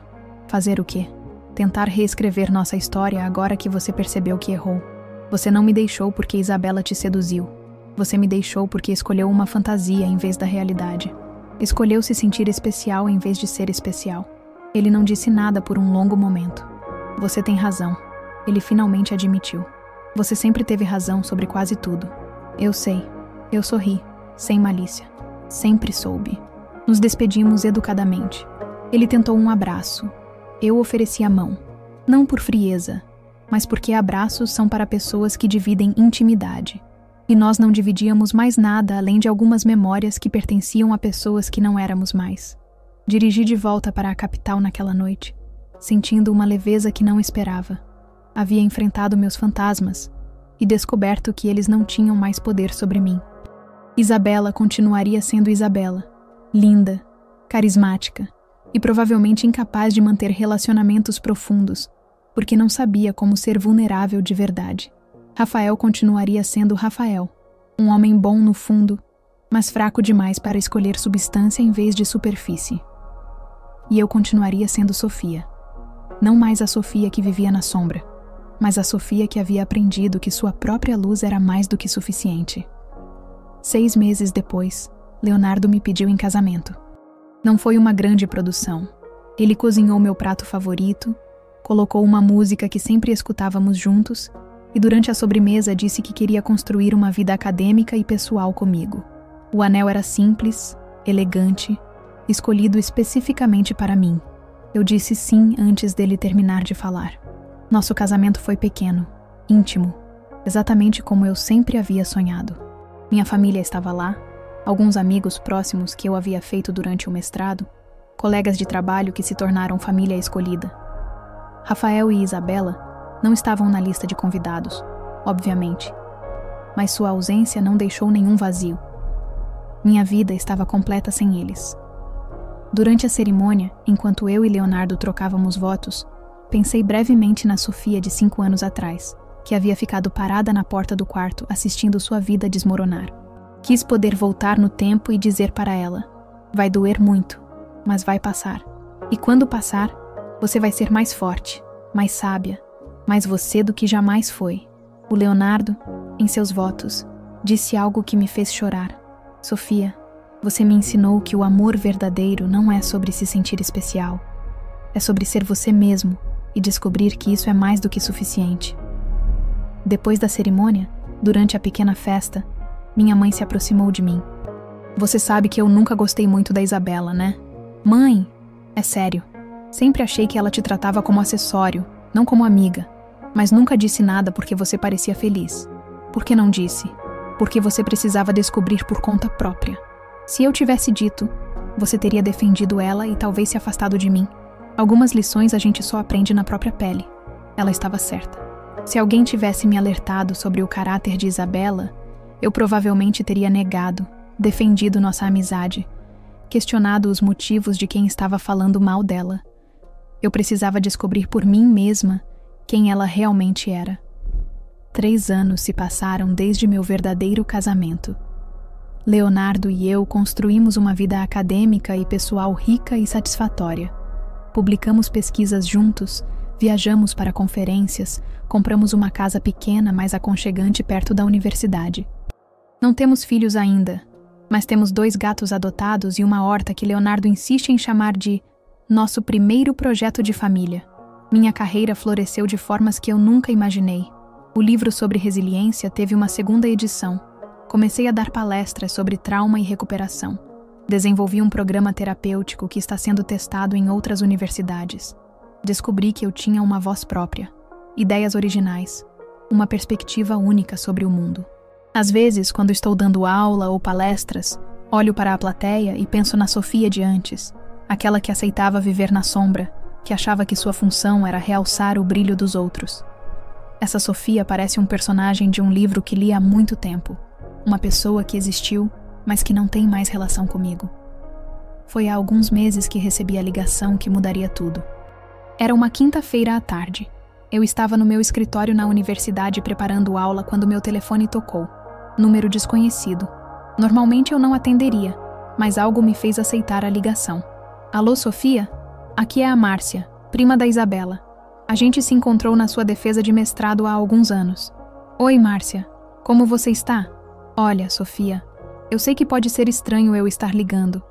Speaker 1: Fazer o quê? Tentar reescrever nossa história agora que você percebeu que errou. Você não me deixou porque Isabela te seduziu. Você me deixou porque escolheu uma fantasia em vez da realidade. Escolheu se sentir especial em vez de ser especial. Ele não disse nada por um longo momento. Você tem razão. Ele finalmente admitiu. Você sempre teve razão sobre quase tudo. Eu sei. Eu sorri, sem malícia. Sempre soube. Nos despedimos educadamente. Ele tentou um abraço. Eu ofereci a mão. Não por frieza, mas porque abraços são para pessoas que dividem intimidade. E nós não dividíamos mais nada além de algumas memórias que pertenciam a pessoas que não éramos mais. Dirigi de volta para a capital naquela noite, sentindo uma leveza que não esperava. Havia enfrentado meus fantasmas e descoberto que eles não tinham mais poder sobre mim. Isabela continuaria sendo Isabela, linda, carismática e provavelmente incapaz de manter relacionamentos profundos, porque não sabia como ser vulnerável de verdade. Rafael continuaria sendo Rafael, um homem bom no fundo, mas fraco demais para escolher substância em vez de superfície. E eu continuaria sendo Sofia. Não mais a Sofia que vivia na sombra, mas a Sofia que havia aprendido que sua própria luz era mais do que suficiente. 6 meses depois, Leonardo me pediu em casamento. Não foi uma grande produção. Ele cozinhou meu prato favorito, colocou uma música que sempre escutávamos juntos e durante a sobremesa disse que queria construir uma vida acadêmica e pessoal comigo. O anel era simples, elegante, escolhido especificamente para mim. Eu disse sim antes dele terminar de falar. Nosso casamento foi pequeno, íntimo, exatamente como eu sempre havia sonhado. Minha família estava lá, alguns amigos próximos que eu havia feito durante o mestrado, colegas de trabalho que se tornaram família escolhida. Rafael e Isabela não estavam na lista de convidados, obviamente, mas sua ausência não deixou nenhum vazio. Minha vida estava completa sem eles. Durante a cerimônia, enquanto eu e Leonardo trocávamos votos, pensei brevemente na Sofia de 5 anos atrás, que havia ficado parada na porta do quarto assistindo sua vida desmoronar. Quis poder voltar no tempo e dizer para ela: vai doer muito, mas vai passar. E quando passar, você vai ser mais forte, mais sábia, mais você do que jamais foi. O Leonardo, em seus votos, disse algo que me fez chorar. Sofia, você me ensinou que o amor verdadeiro não é sobre se sentir especial. É sobre ser você mesmo e descobrir que isso é mais do que suficiente. Depois da cerimônia, durante a pequena festa, minha mãe se aproximou de mim. Você sabe que eu nunca gostei muito da Isabela, né? Mãe, é sério. Sempre achei que ela te tratava como acessório, não como amiga. Mas nunca disse nada porque você parecia feliz. Por que não disse? Porque você precisava descobrir por conta própria. Se eu tivesse dito, você teria defendido ela e talvez se afastado de mim. Algumas lições a gente só aprende na própria pele. Ela estava certa. Se alguém tivesse me alertado sobre o caráter de Isabela, eu provavelmente teria negado, defendido nossa amizade, questionado os motivos de quem estava falando mal dela. Eu precisava descobrir por mim mesma quem ela realmente era. 3 anos se passaram desde meu verdadeiro casamento. Leonardo e eu construímos uma vida acadêmica e pessoal rica e satisfatória. Publicamos pesquisas juntos, viajamos para conferências, compramos uma casa pequena, mas aconchegante perto da universidade. Não temos filhos ainda, mas temos 2 gatos adotados e uma horta que Leonardo insiste em chamar de nosso primeiro projeto de família. Minha carreira floresceu de formas que eu nunca imaginei. O livro sobre resiliência teve uma 2ª edição. Comecei a dar palestras sobre trauma e recuperação. Desenvolvi um programa terapêutico que está sendo testado em outras universidades. Descobri que eu tinha uma voz própria, ideias originais, uma perspectiva única sobre o mundo. Às vezes, quando estou dando aula ou palestras, olho para a plateia e penso na Sofia de antes, aquela que aceitava viver na sombra, que achava que sua função era realçar o brilho dos outros. Essa Sofia parece um personagem de um livro que li há muito tempo. Uma pessoa que existiu, mas que não tem mais relação comigo. Foi há alguns meses que recebi a ligação que mudaria tudo. Era uma quinta-feira à tarde. Eu estava no meu escritório na universidade preparando aula quando meu telefone tocou. Número desconhecido. Normalmente eu não atenderia, mas algo me fez aceitar a ligação. Alô, Sofia? Aqui é a Márcia, prima da Isabela. A gente se encontrou na sua defesa de mestrado há alguns anos. Oi, Márcia. Como você está? Olha, Sofia, eu sei que pode ser estranho eu estar ligando,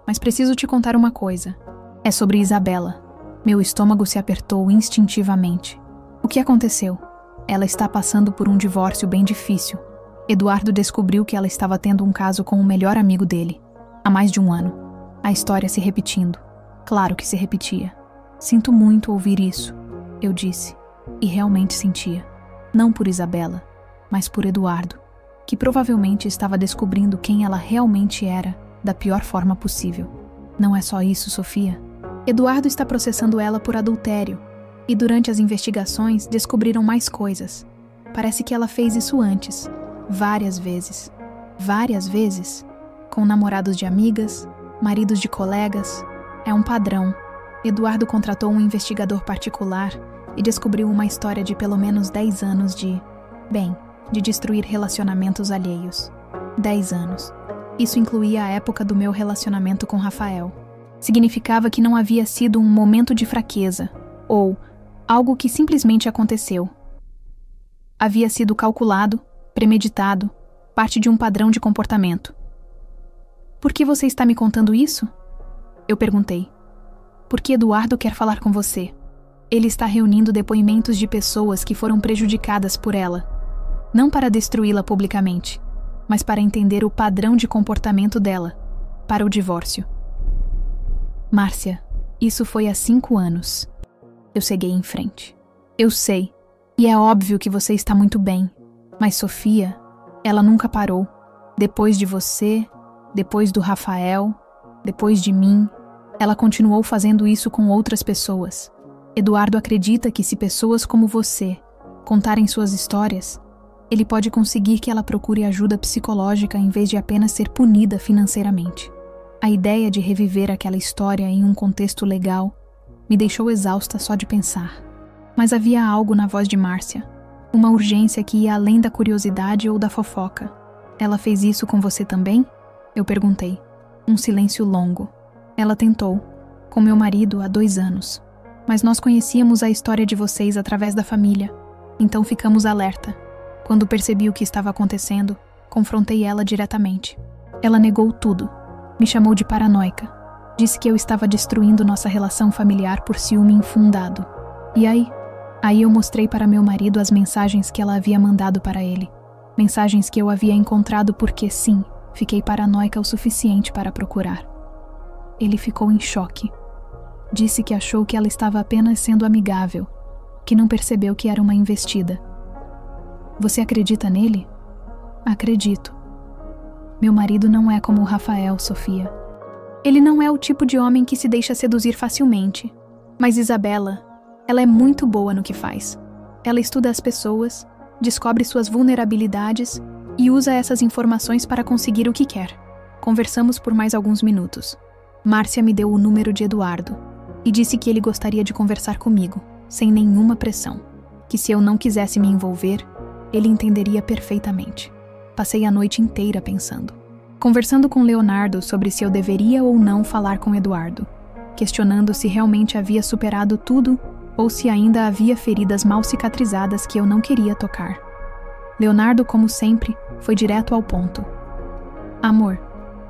Speaker 1: mas preciso te contar uma coisa. É sobre Isabela. Meu estômago se apertou instintivamente. O que aconteceu? Ela está passando por um divórcio bem difícil. Eduardo descobriu que ela estava tendo um caso com o melhor amigo dele, há mais de um ano. A história se repetindo. Claro que se repetia. Sinto muito ouvir isso, eu disse. E realmente sentia. Não por Isabela, mas por Eduardo, que provavelmente estava descobrindo quem ela realmente era da pior forma possível. Não é só isso, Sofia. Eduardo está processando ela por adultério, e durante as investigações descobriram mais coisas. Parece que ela fez isso antes, várias vezes. Várias vezes, com namorados de amigas, maridos de colegas. É um padrão. Eduardo contratou um investigador particular e descobriu uma história de pelo menos 10 anos de destruir relacionamentos alheios. 10 anos. Isso incluía a época do meu relacionamento com Rafael. Significava que não havia sido um momento de fraqueza, ou algo que simplesmente aconteceu. Havia sido calculado, premeditado, parte de um padrão de comportamento. Por que você está me contando isso? Eu perguntei. Porque Eduardo quer falar com você. Ele está reunindo depoimentos de pessoas que foram prejudicadas por ela. Não para destruí-la publicamente, mas para entender o padrão de comportamento dela, para o divórcio. Márcia, isso foi há 5 anos. Eu ceguei em frente. Eu sei, e é óbvio que você está muito bem, mas Sofia, ela nunca parou. Depois de você, depois do Rafael, depois de mim, ela continuou fazendo isso com outras pessoas. Eduardo acredita que se pessoas como você contarem suas histórias, ele pode conseguir que ela procure ajuda psicológica em vez de apenas ser punida financeiramente. A ideia de reviver aquela história em um contexto legal me deixou exausta só de pensar. Mas havia algo na voz de Márcia, uma urgência que ia além da curiosidade ou da fofoca. Ela fez isso com você também? Eu perguntei. Um silêncio longo. Ela tentou, com meu marido há 2 anos. Mas nós conhecíamos a história de vocês através da família, então ficamos alerta. Quando percebi o que estava acontecendo, confrontei ela diretamente. Ela negou tudo. Me chamou de paranoica. Disse que eu estava destruindo nossa relação familiar por ciúme infundado. E aí? Aí eu mostrei para meu marido as mensagens que ela havia mandado para ele. Mensagens que eu havia encontrado porque, sim, fiquei paranoica o suficiente para procurar. Ele ficou em choque. Disse que achou que ela estava apenas sendo amigável, que não percebeu que era uma investida. Você acredita nele? Acredito. Meu marido não é como o Rafael, Sofia. Ele não é o tipo de homem que se deixa seduzir facilmente. Mas Isabela, ela é muito boa no que faz. Ela estuda as pessoas, descobre suas vulnerabilidades e usa essas informações para conseguir o que quer. Conversamos por mais alguns minutos. Márcia me deu o número de Eduardo e disse que ele gostaria de conversar comigo, sem nenhuma pressão. Que se eu não quisesse me envolver, ele entenderia perfeitamente. Passei a noite inteira pensando. conversando com Leonardo sobre se eu deveria ou não falar com Eduardo, questionando se realmente havia superado tudo ou se ainda havia feridas mal cicatrizadas que eu não queria tocar. Leonardo, como sempre, foi direto ao ponto. Amor,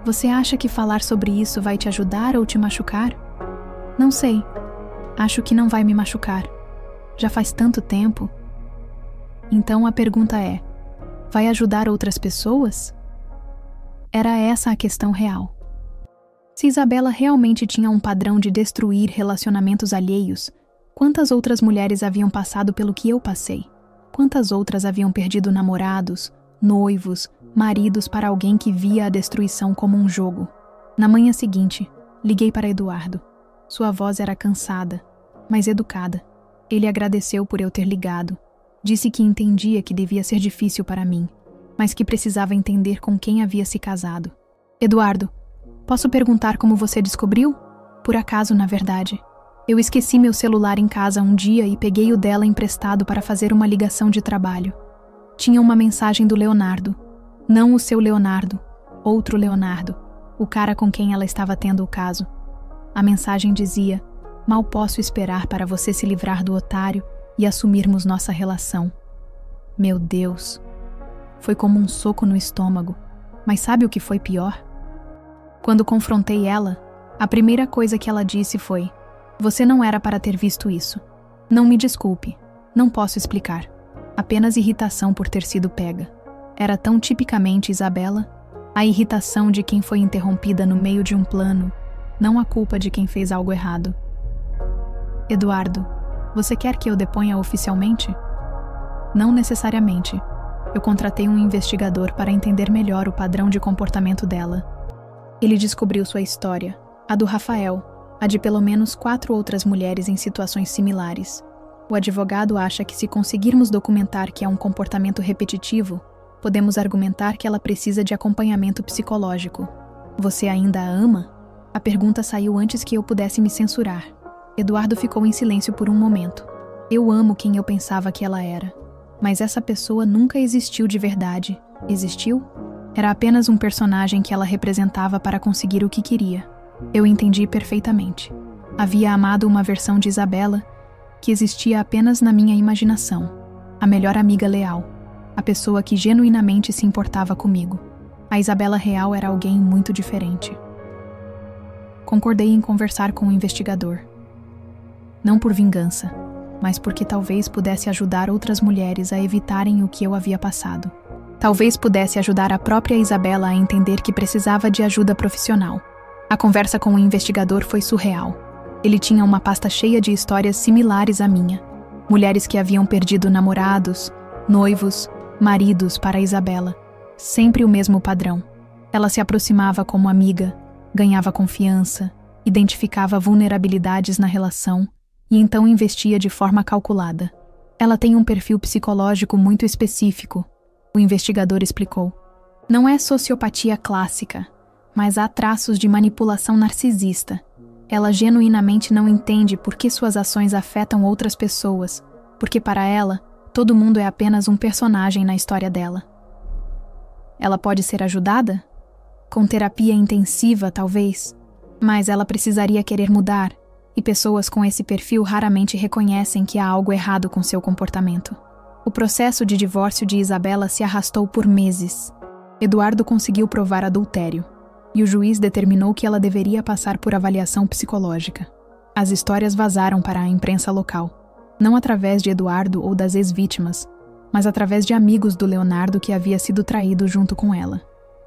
Speaker 1: você acha que falar sobre isso vai te ajudar ou te machucar? Não sei. Acho que não vai me machucar. Já faz tanto tempo. Então a pergunta é: vai ajudar outras pessoas? Era essa a questão real. Se Isabela realmente tinha um padrão de destruir relacionamentos alheios, quantas outras mulheres haviam passado pelo que eu passei? Quantas outras haviam perdido namorados, noivos, maridos para alguém que via a destruição como um jogo? Na manhã seguinte, liguei para Eduardo. Sua voz era cansada, mas educada. Ele agradeceu por eu ter ligado. Disse que entendia que devia ser difícil para mim, mas que precisava entender com quem havia se casado. Eduardo, posso perguntar como você descobriu? Por acaso, na verdade. Eu esqueci meu celular em casa um dia e peguei o dela emprestado para fazer uma ligação de trabalho. Tinha uma mensagem do Leonardo. Não o seu Leonardo, outro Leonardo, o cara com quem ela estava tendo o caso. A mensagem dizia: mal posso esperar para você se livrar do otário e assumirmos nossa relação. Meu Deus! Foi como um soco no estômago. Mas sabe o que foi pior? Quando confrontei ela, a primeira coisa que ela disse foi: você não era para ter visto isso. Não me desculpe, não posso explicar. Apenas irritação por ter sido pega. Era tão tipicamente Isabela, a irritação de quem foi interrompida no meio de um plano, não a culpa de quem fez algo errado. Eduardo, você quer que eu deponha oficialmente? Não necessariamente. Eu contratei um investigador para entender melhor o padrão de comportamento dela. Ele descobriu sua história, a do Rafael, a de pelo menos 4 outras mulheres em situações similares. O advogado acha que se conseguirmos documentar que é um comportamento repetitivo, podemos argumentar que ela precisa de acompanhamento psicológico. Você ainda a ama? A pergunta saiu antes que eu pudesse me censurar. Eduardo ficou em silêncio por um momento. Eu amo quem eu pensava que ela era. Mas essa pessoa nunca existiu de verdade. Existiu? Era apenas um personagem que ela representava para conseguir o que queria. Eu entendi perfeitamente. Havia amado uma versão de Isabela que existia apenas na minha imaginação. A melhor amiga leal. A pessoa que genuinamente se importava comigo. A Isabela real era alguém muito diferente. Concordei em conversar com o investigador. Não por vingança, mas porque talvez pudesse ajudar outras mulheres a evitarem o que eu havia passado. Talvez pudesse ajudar a própria Isabela a entender que precisava de ajuda profissional. A conversa com o investigador foi surreal. Ele tinha uma pasta cheia de histórias similares à minha. Mulheres que haviam perdido namorados, noivos, maridos para Isabela. Sempre o mesmo padrão. Ela se aproximava como amiga, ganhava confiança, identificava vulnerabilidades na relação e então investia de forma calculada. Ela tem um perfil psicológico muito específico, o investigador explicou. Não é sociopatia clássica, mas há traços de manipulação narcisista. Ela genuinamente não entende por que suas ações afetam outras pessoas, porque para ela, todo mundo é apenas um personagem na história dela. Ela pode ser ajudada? Com terapia intensiva, talvez, mas ela precisaria querer mudar, e pessoas com esse perfil raramente reconhecem que há algo errado com seu comportamento. O processo de divórcio de Isabela se arrastou por meses. Eduardo conseguiu provar adultério, e o juiz determinou que ela deveria passar por avaliação psicológica. As histórias vazaram para a imprensa local, não através de Eduardo ou das ex-vítimas, mas através de amigos do Leonardo que havia sido traído junto com ela.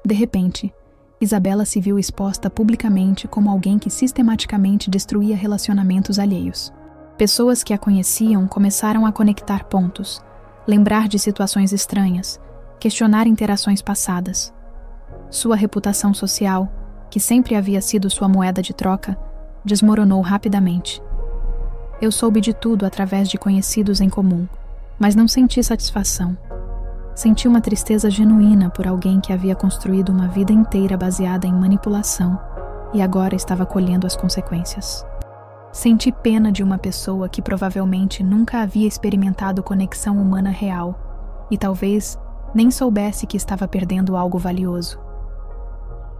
Speaker 1: De repente, Isabela se viu exposta publicamente como alguém que sistematicamente destruía relacionamentos alheios. Pessoas que a conheciam começaram a conectar pontos, lembrar de situações estranhas, questionar interações passadas. Sua reputação social, que sempre havia sido sua moeda de troca, desmoronou rapidamente. Eu soube de tudo através de conhecidos em comum, mas não senti satisfação. Senti uma tristeza genuína por alguém que havia construído uma vida inteira baseada em manipulação e agora estava colhendo as consequências. Senti pena de uma pessoa que provavelmente nunca havia experimentado conexão humana real e talvez nem soubesse que estava perdendo algo valioso.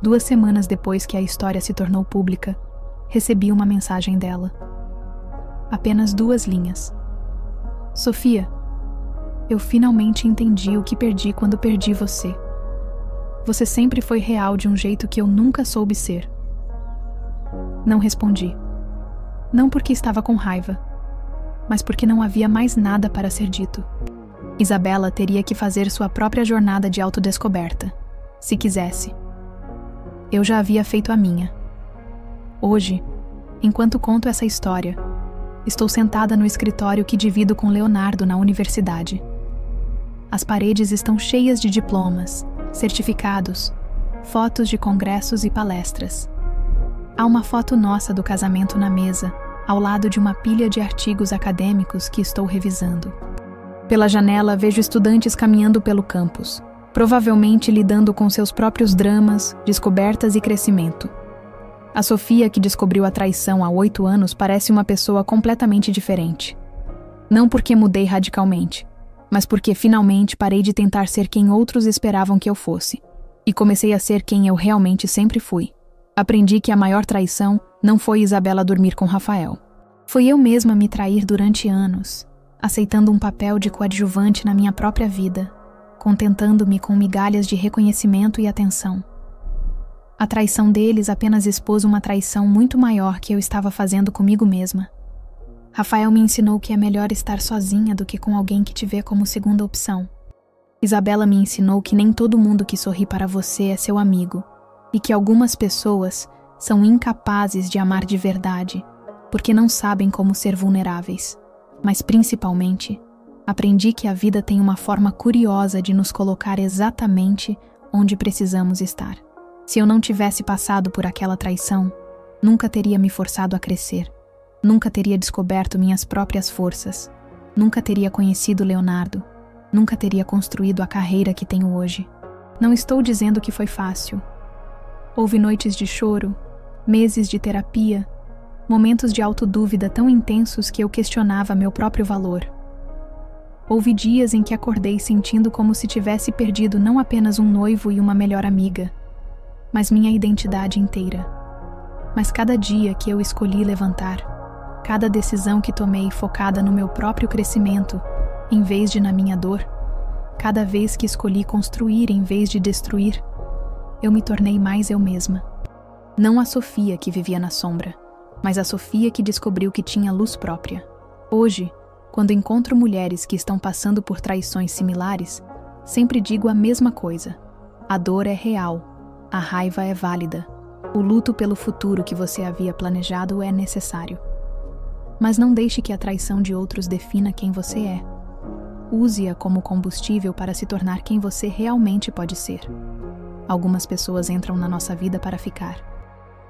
Speaker 1: 2 semanas depois que a história se tornou pública, recebi uma mensagem dela. Apenas 2 linhas. Sofia, eu finalmente entendi o que perdi quando perdi você. Você sempre foi real de um jeito que eu nunca soube ser. Não respondi. Não porque estava com raiva, mas porque não havia mais nada para ser dito. Isabela teria que fazer sua própria jornada de autodescoberta, se quisesse. Eu já havia feito a minha. Hoje, enquanto conto essa história, estou sentada no escritório que divido com Leonardo na universidade. As paredes estão cheias de diplomas, certificados, fotos de congressos e palestras. Há uma foto nossa do casamento na mesa, ao lado de uma pilha de artigos acadêmicos que estou revisando. Pela janela vejo estudantes caminhando pelo campus, provavelmente lidando com seus próprios dramas, descobertas e crescimento. A Sofia, que descobriu a traição há 8 anos, parece uma pessoa completamente diferente. Não porque mudei radicalmente, mas porque finalmente parei de tentar ser quem outros esperavam que eu fosse, e comecei a ser quem eu realmente sempre fui. Aprendi que a maior traição não foi Isabela dormir com Rafael. Foi eu mesma me trair durante anos, aceitando um papel de coadjuvante na minha própria vida, contentando-me com migalhas de reconhecimento e atenção. A traição deles apenas expôs uma traição muito maior que eu estava fazendo comigo mesma. Rafael me ensinou que é melhor estar sozinha do que com alguém que te vê como segunda opção. Isabela me ensinou que nem todo mundo que sorri para você é seu amigo, e que algumas pessoas são incapazes de amar de verdade, porque não sabem como ser vulneráveis. Mas principalmente, aprendi que a vida tem uma forma curiosa de nos colocar exatamente onde precisamos estar. Se eu não tivesse passado por aquela traição, nunca teria me forçado a crescer, nunca teria descoberto minhas próprias forças, nunca teria conhecido Leonardo, nunca teria construído a carreira que tenho hoje. Não estou dizendo que foi fácil. Houve noites de choro, meses de terapia, momentos de autodúvida tão intensos que eu questionava meu próprio valor. Houve dias em que acordei sentindo como se tivesse perdido não apenas um noivo e uma melhor amiga, mas minha identidade inteira. Mas cada dia que eu escolhi levantar, cada decisão que tomei focada no meu próprio crescimento, em vez de na minha dor, cada vez que escolhi construir em vez de destruir, eu me tornei mais eu mesma. Não a Sofia que vivia na sombra, mas a Sofia que descobriu que tinha luz própria. Hoje, quando encontro mulheres que estão passando por traições similares, sempre digo a mesma coisa. A dor é real, a raiva é válida, o luto pelo futuro que você havia planejado é necessário. Mas não deixe que a traição de outros defina quem você é. Use-a como combustível para se tornar quem você realmente pode ser. Algumas pessoas entram na nossa vida para ficar.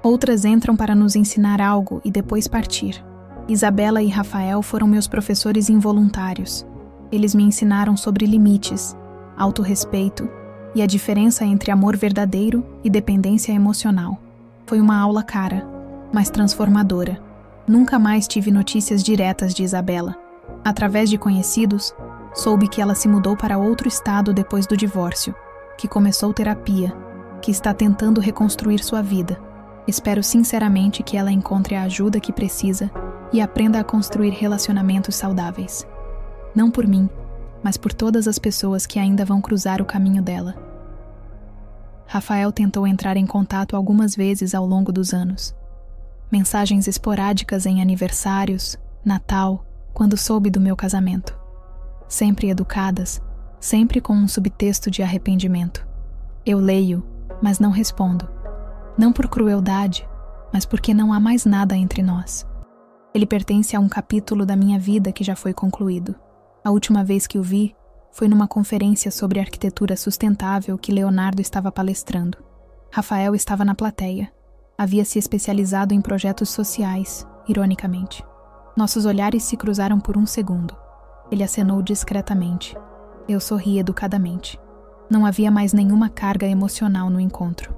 Speaker 1: Outras entram para nos ensinar algo e depois partir. Isabela e Rafael foram meus professores involuntários. Eles me ensinaram sobre limites, autorrespeito e a diferença entre amor verdadeiro e dependência emocional. Foi uma aula cara, mas transformadora. Nunca mais tive notícias diretas de Isabela. Através de conhecidos, soube que ela se mudou para outro estado depois do divórcio, que começou terapia, que está tentando reconstruir sua vida. Espero sinceramente que ela encontre a ajuda que precisa e aprenda a construir relacionamentos saudáveis. Não por mim, mas por todas as pessoas que ainda vão cruzar o caminho dela. Rafael tentou entrar em contato algumas vezes ao longo dos anos. Mensagens esporádicas em aniversários, Natal, quando soube do meu casamento. Sempre educadas, sempre com um subtexto de arrependimento. Eu leio, mas não respondo. Não por crueldade, mas porque não há mais nada entre nós. Ele pertence a um capítulo da minha vida que já foi concluído. A última vez que o vi foi numa conferência sobre arquitetura sustentável que Leonardo estava palestrando. Rafael estava na plateia. Havia se especializado em projetos sociais, ironicamente. Nossos olhares se cruzaram por um segundo. Ele acenou discretamente. Eu sorri educadamente. Não havia mais nenhuma carga emocional no encontro.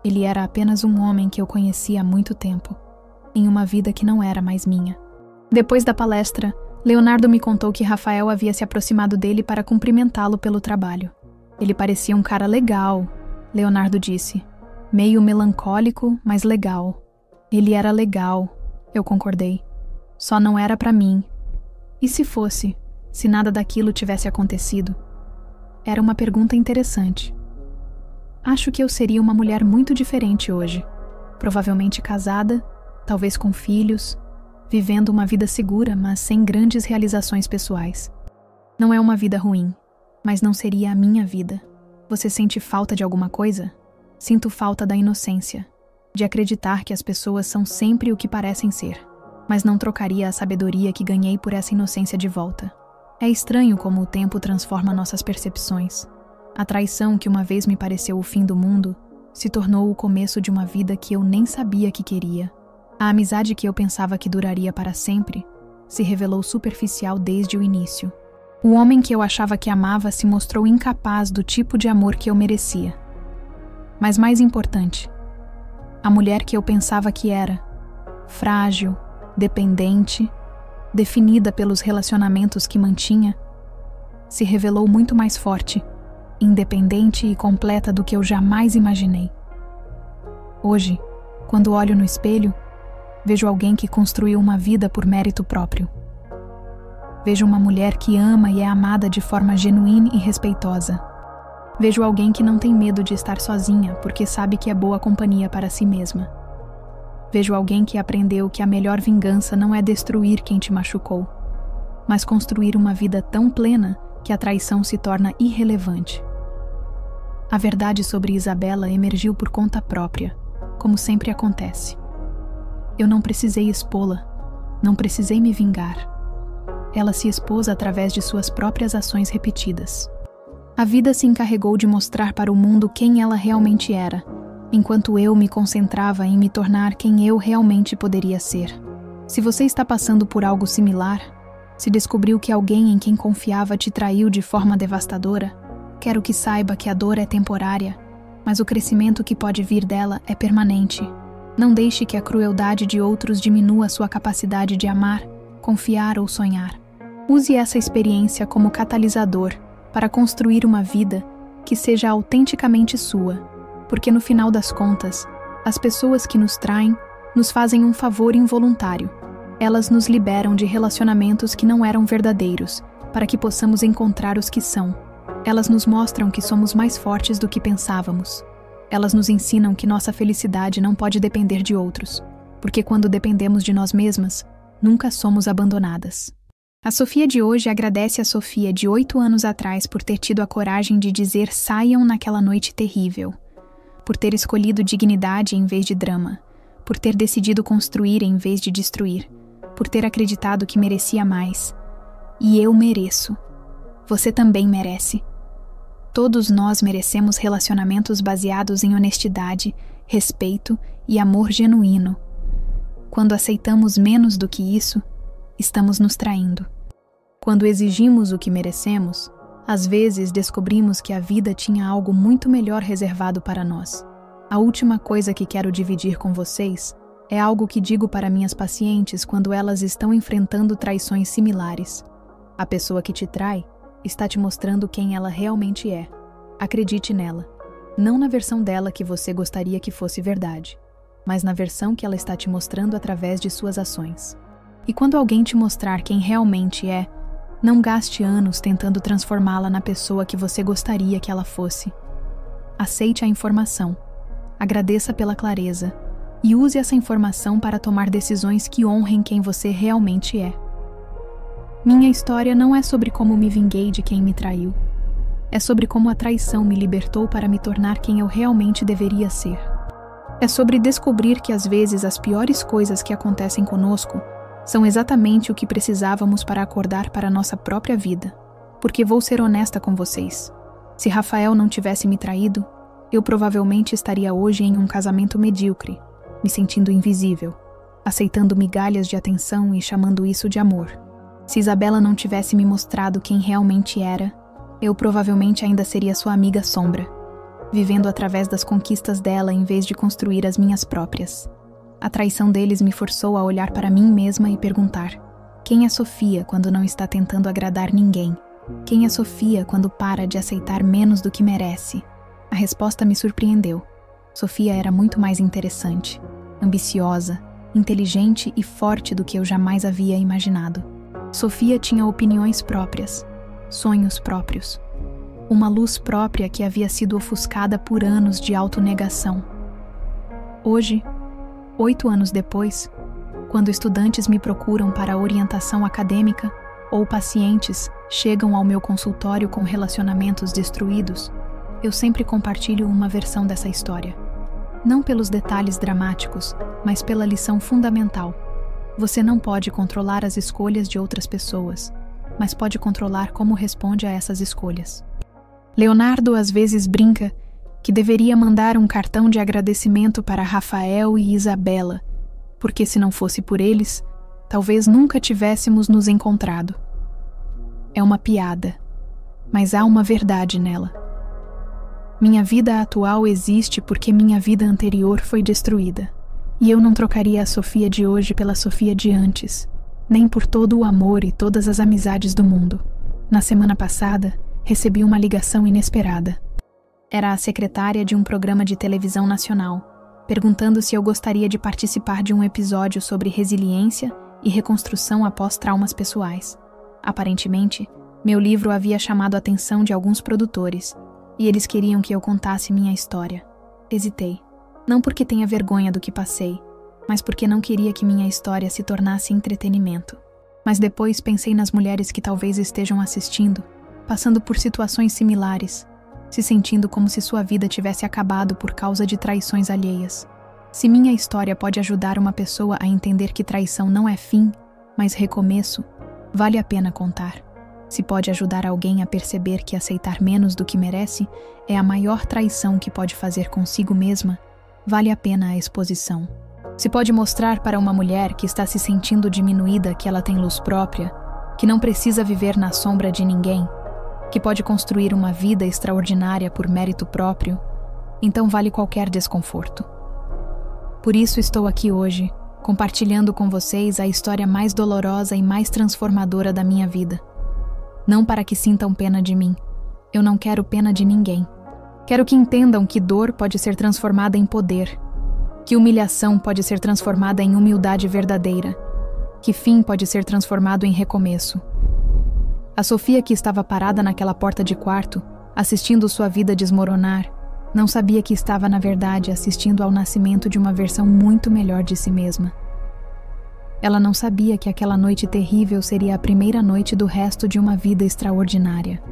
Speaker 1: Ele era apenas um homem que eu conhecia há muito tempo, em uma vida que não era mais minha. Depois da palestra, Leonardo me contou que Rafael havia se aproximado dele para cumprimentá-lo pelo trabalho. Ele parecia um cara legal, Leonardo disse. Meio melancólico, mas legal. Ele era legal, eu concordei. Só não era pra mim. E se fosse, se nada daquilo tivesse acontecido? Era uma pergunta interessante. Acho que eu seria uma mulher muito diferente hoje. Provavelmente casada, talvez com filhos, vivendo uma vida segura, mas sem grandes realizações pessoais. Não é uma vida ruim, mas não seria a minha vida. Você sente falta de alguma coisa? Sinto falta da inocência, de acreditar que as pessoas são sempre o que parecem ser, mas não trocaria a sabedoria que ganhei por essa inocência de volta. É estranho como o tempo transforma nossas percepções. A traição que uma vez me pareceu o fim do mundo se tornou o começo de uma vida que eu nem sabia que queria. A amizade que eu pensava que duraria para sempre se revelou superficial desde o início. O homem que eu achava que amava se mostrou incapaz do tipo de amor que eu merecia. Mas mais importante, a mulher que eu pensava que era, frágil, dependente, definida pelos relacionamentos que mantinha, se revelou muito mais forte, independente e completa do que eu jamais imaginei. Hoje, quando olho no espelho, vejo alguém que construiu uma vida por mérito próprio. Vejo uma mulher que ama e é amada de forma genuína e respeitosa. Vejo alguém que não tem medo de estar sozinha porque sabe que é boa companhia para si mesma. Vejo alguém que aprendeu que a melhor vingança não é destruir quem te machucou, mas construir uma vida tão plena que a traição se torna irrelevante. A verdade sobre Isabela emergiu por conta própria, como sempre acontece. Eu não precisei expô-la, não precisei me vingar. Ela se expôs através de suas próprias ações repetidas. A vida se encarregou de mostrar para o mundo quem ela realmente era, enquanto eu me concentrava em me tornar quem eu realmente poderia ser. Se você está passando por algo similar, se descobriu que alguém em quem confiava te traiu de forma devastadora, quero que saiba que a dor é temporária, mas o crescimento que pode vir dela é permanente. Não deixe que a crueldade de outros diminua sua capacidade de amar, confiar ou sonhar. Use essa experiência como catalisador para construir uma vida que seja autenticamente sua, porque no final das contas, as pessoas que nos traem nos fazem um favor involuntário. Elas nos liberam de relacionamentos que não eram verdadeiros, para que possamos encontrar os que são. Elas nos mostram que somos mais fortes do que pensávamos. Elas nos ensinam que nossa felicidade não pode depender de outros, porque quando dependemos de nós mesmas, nunca somos abandonadas. A Sofia de hoje agradece a Sofia de 8 anos atrás por ter tido a coragem de dizer saiam naquela noite terrível, por ter escolhido dignidade em vez de drama, por ter decidido construir em vez de destruir, por ter acreditado que merecia mais. E eu mereço. Você também merece. Todos nós merecemos relacionamentos baseados em honestidade, respeito e amor genuíno. Quando aceitamos menos do que isso, estamos nos traindo. Quando exigimos o que merecemos, às vezes descobrimos que a vida tinha algo muito melhor reservado para nós. A última coisa que quero dividir com vocês é algo que digo para minhas pacientes quando elas estão enfrentando traições similares. A pessoa que te trai está te mostrando quem ela realmente é. Acredite nela, não na versão dela que você gostaria que fosse verdade, mas na versão que ela está te mostrando através de suas ações. E quando alguém te mostrar quem realmente é, não gaste anos tentando transformá-la na pessoa que você gostaria que ela fosse. Aceite a informação, agradeça pela clareza e use essa informação para tomar decisões que honrem quem você realmente é. Minha história não é sobre como me vinguei de quem me traiu. É sobre como a traição me libertou para me tornar quem eu realmente deveria ser. É sobre descobrir que às vezes as piores coisas que acontecem conosco são exatamente o que precisávamos para acordar para a nossa própria vida. Porque vou ser honesta com vocês. Se Rafael não tivesse me traído, eu provavelmente estaria hoje em um casamento medíocre, me sentindo invisível, aceitando migalhas de atenção e chamando isso de amor. Se Isabela não tivesse me mostrado quem realmente era, eu provavelmente ainda seria sua amiga sombra, vivendo através das conquistas dela em vez de construir as minhas próprias. A traição deles me forçou a olhar para mim mesma e perguntar: quem é Sofia quando não está tentando agradar ninguém? Quem é Sofia quando para de aceitar menos do que merece? A resposta me surpreendeu. Sofia era muito mais interessante, ambiciosa, inteligente e forte do que eu jamais havia imaginado. Sofia tinha opiniões próprias, sonhos próprios, uma luz própria que havia sido ofuscada por anos de autonegação. Hoje, 8 anos depois, quando estudantes me procuram para orientação acadêmica ou pacientes chegam ao meu consultório com relacionamentos destruídos, eu sempre compartilho uma versão dessa história. Não pelos detalhes dramáticos, mas pela lição fundamental. Você não pode controlar as escolhas de outras pessoas, mas pode controlar como responde a essas escolhas. Leonardo às vezes brinca que deveria mandar um cartão de agradecimento para Rafael e Isabela, porque se não fosse por eles, talvez nunca tivéssemos nos encontrado. É uma piada, mas há uma verdade nela. Minha vida atual existe porque minha vida anterior foi destruída. E eu não trocaria a Sofia de hoje pela Sofia de antes, nem por todo o amor e todas as amizades do mundo. Na semana passada, recebi uma ligação inesperada. Era a secretária de um programa de televisão nacional, perguntando se eu gostaria de participar de um episódio sobre resiliência e reconstrução após traumas pessoais. Aparentemente, meu livro havia chamado a atenção de alguns produtores, e eles queriam que eu contasse minha história. Hesitei. Não porque tenha vergonha do que passei, mas porque não queria que minha história se tornasse entretenimento. Mas depois pensei nas mulheres que talvez estejam assistindo, passando por situações similares, se sentindo como se sua vida tivesse acabado por causa de traições alheias. Se minha história pode ajudar uma pessoa a entender que traição não é fim, mas recomeço, vale a pena contar. Se pode ajudar alguém a perceber que aceitar menos do que merece é a maior traição que pode fazer consigo mesma, vale a pena a exposição. Se pode mostrar para uma mulher que está se sentindo diminuída que ela tem luz própria, que não precisa viver na sombra de ninguém, que pode construir uma vida extraordinária por mérito próprio, então vale qualquer desconforto. Por isso estou aqui hoje, compartilhando com vocês a história mais dolorosa e mais transformadora da minha vida. Não para que sintam pena de mim. Eu não quero pena de ninguém. Quero que entendam que dor pode ser transformada em poder, que humilhação pode ser transformada em humildade verdadeira, que fim pode ser transformado em recomeço. A Sofia que estava parada naquela porta de quarto, assistindo sua vida desmoronar, não sabia que estava, na verdade, assistindo ao nascimento de uma versão muito melhor de si mesma. Ela não sabia que aquela noite terrível seria a primeira noite do resto de uma vida extraordinária.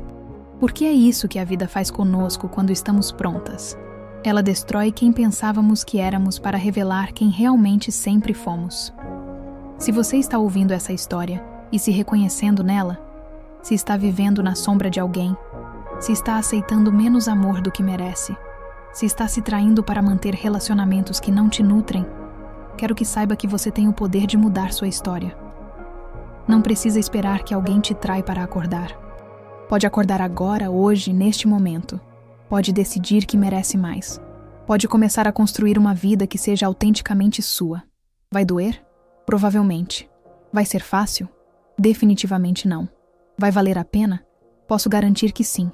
Speaker 1: Porque é isso que a vida faz conosco quando estamos prontas. Ela destrói quem pensávamos que éramos para revelar quem realmente sempre fomos. Se você está ouvindo essa história e se reconhecendo nela, se está vivendo na sombra de alguém, se está aceitando menos amor do que merece, se está se traindo para manter relacionamentos que não te nutrem, quero que saiba que você tem o poder de mudar sua história. Não precisa esperar que alguém te trai para acordar. Pode acordar agora, hoje, neste momento. Pode decidir que merece mais. Pode começar a construir uma vida que seja autenticamente sua. Vai doer? Provavelmente. Vai ser fácil? Definitivamente não. Vai valer a pena? Posso garantir que sim.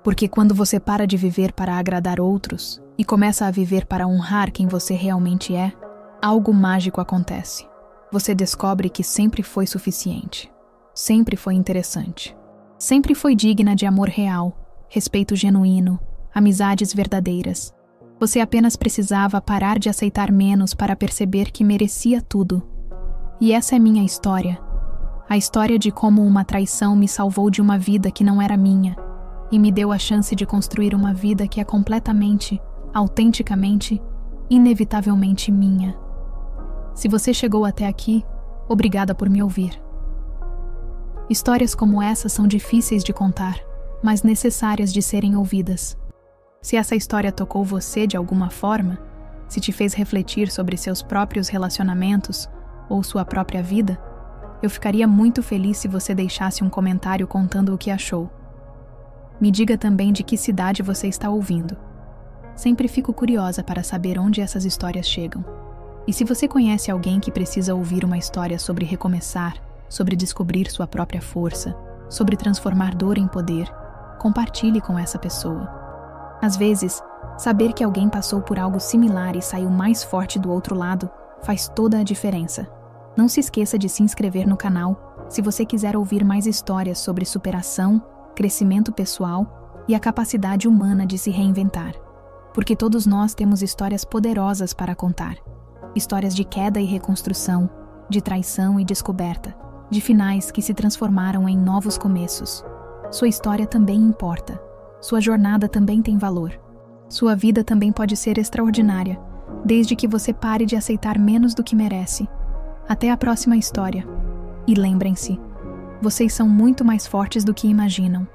Speaker 1: Porque quando você para de viver para agradar outros e começa a viver para honrar quem você realmente é, algo mágico acontece. Você descobre que sempre foi suficiente. Sempre foi interessante. Sempre foi digna de amor real, respeito genuíno, amizades verdadeiras. Você apenas precisava parar de aceitar menos para perceber que merecia tudo. E essa é minha história. A história de como uma traição me salvou de uma vida que não era minha e me deu a chance de construir uma vida que é completamente, autenticamente, inevitavelmente minha. Se você chegou até aqui, obrigada por me ouvir. Histórias como essa são difíceis de contar, mas necessárias de serem ouvidas. Se essa história tocou você de alguma forma, se te fez refletir sobre seus próprios relacionamentos ou sua própria vida, eu ficaria muito feliz se você deixasse um comentário contando o que achou. Me diga também de que cidade você está ouvindo. Sempre fico curiosa para saber onde essas histórias chegam. E se você conhece alguém que precisa ouvir uma história sobre recomeçar, sobre descobrir sua própria força, sobre transformar dor em poder, compartilhe com essa pessoa. Às vezes, saber que alguém passou por algo similar e saiu mais forte do outro lado faz toda a diferença. Não se esqueça de se inscrever no canal se você quiser ouvir mais histórias sobre superação, crescimento pessoal e a capacidade humana de se reinventar. Porque todos nós temos histórias poderosas para contar. Histórias de queda e reconstrução, de traição e descoberta, de finais que se transformaram em novos começos. Sua história também importa. Sua jornada também tem valor. Sua vida também pode ser extraordinária, desde que você pare de aceitar menos do que merece. Até a próxima história. E lembrem-se, vocês são muito mais fortes do que imaginam.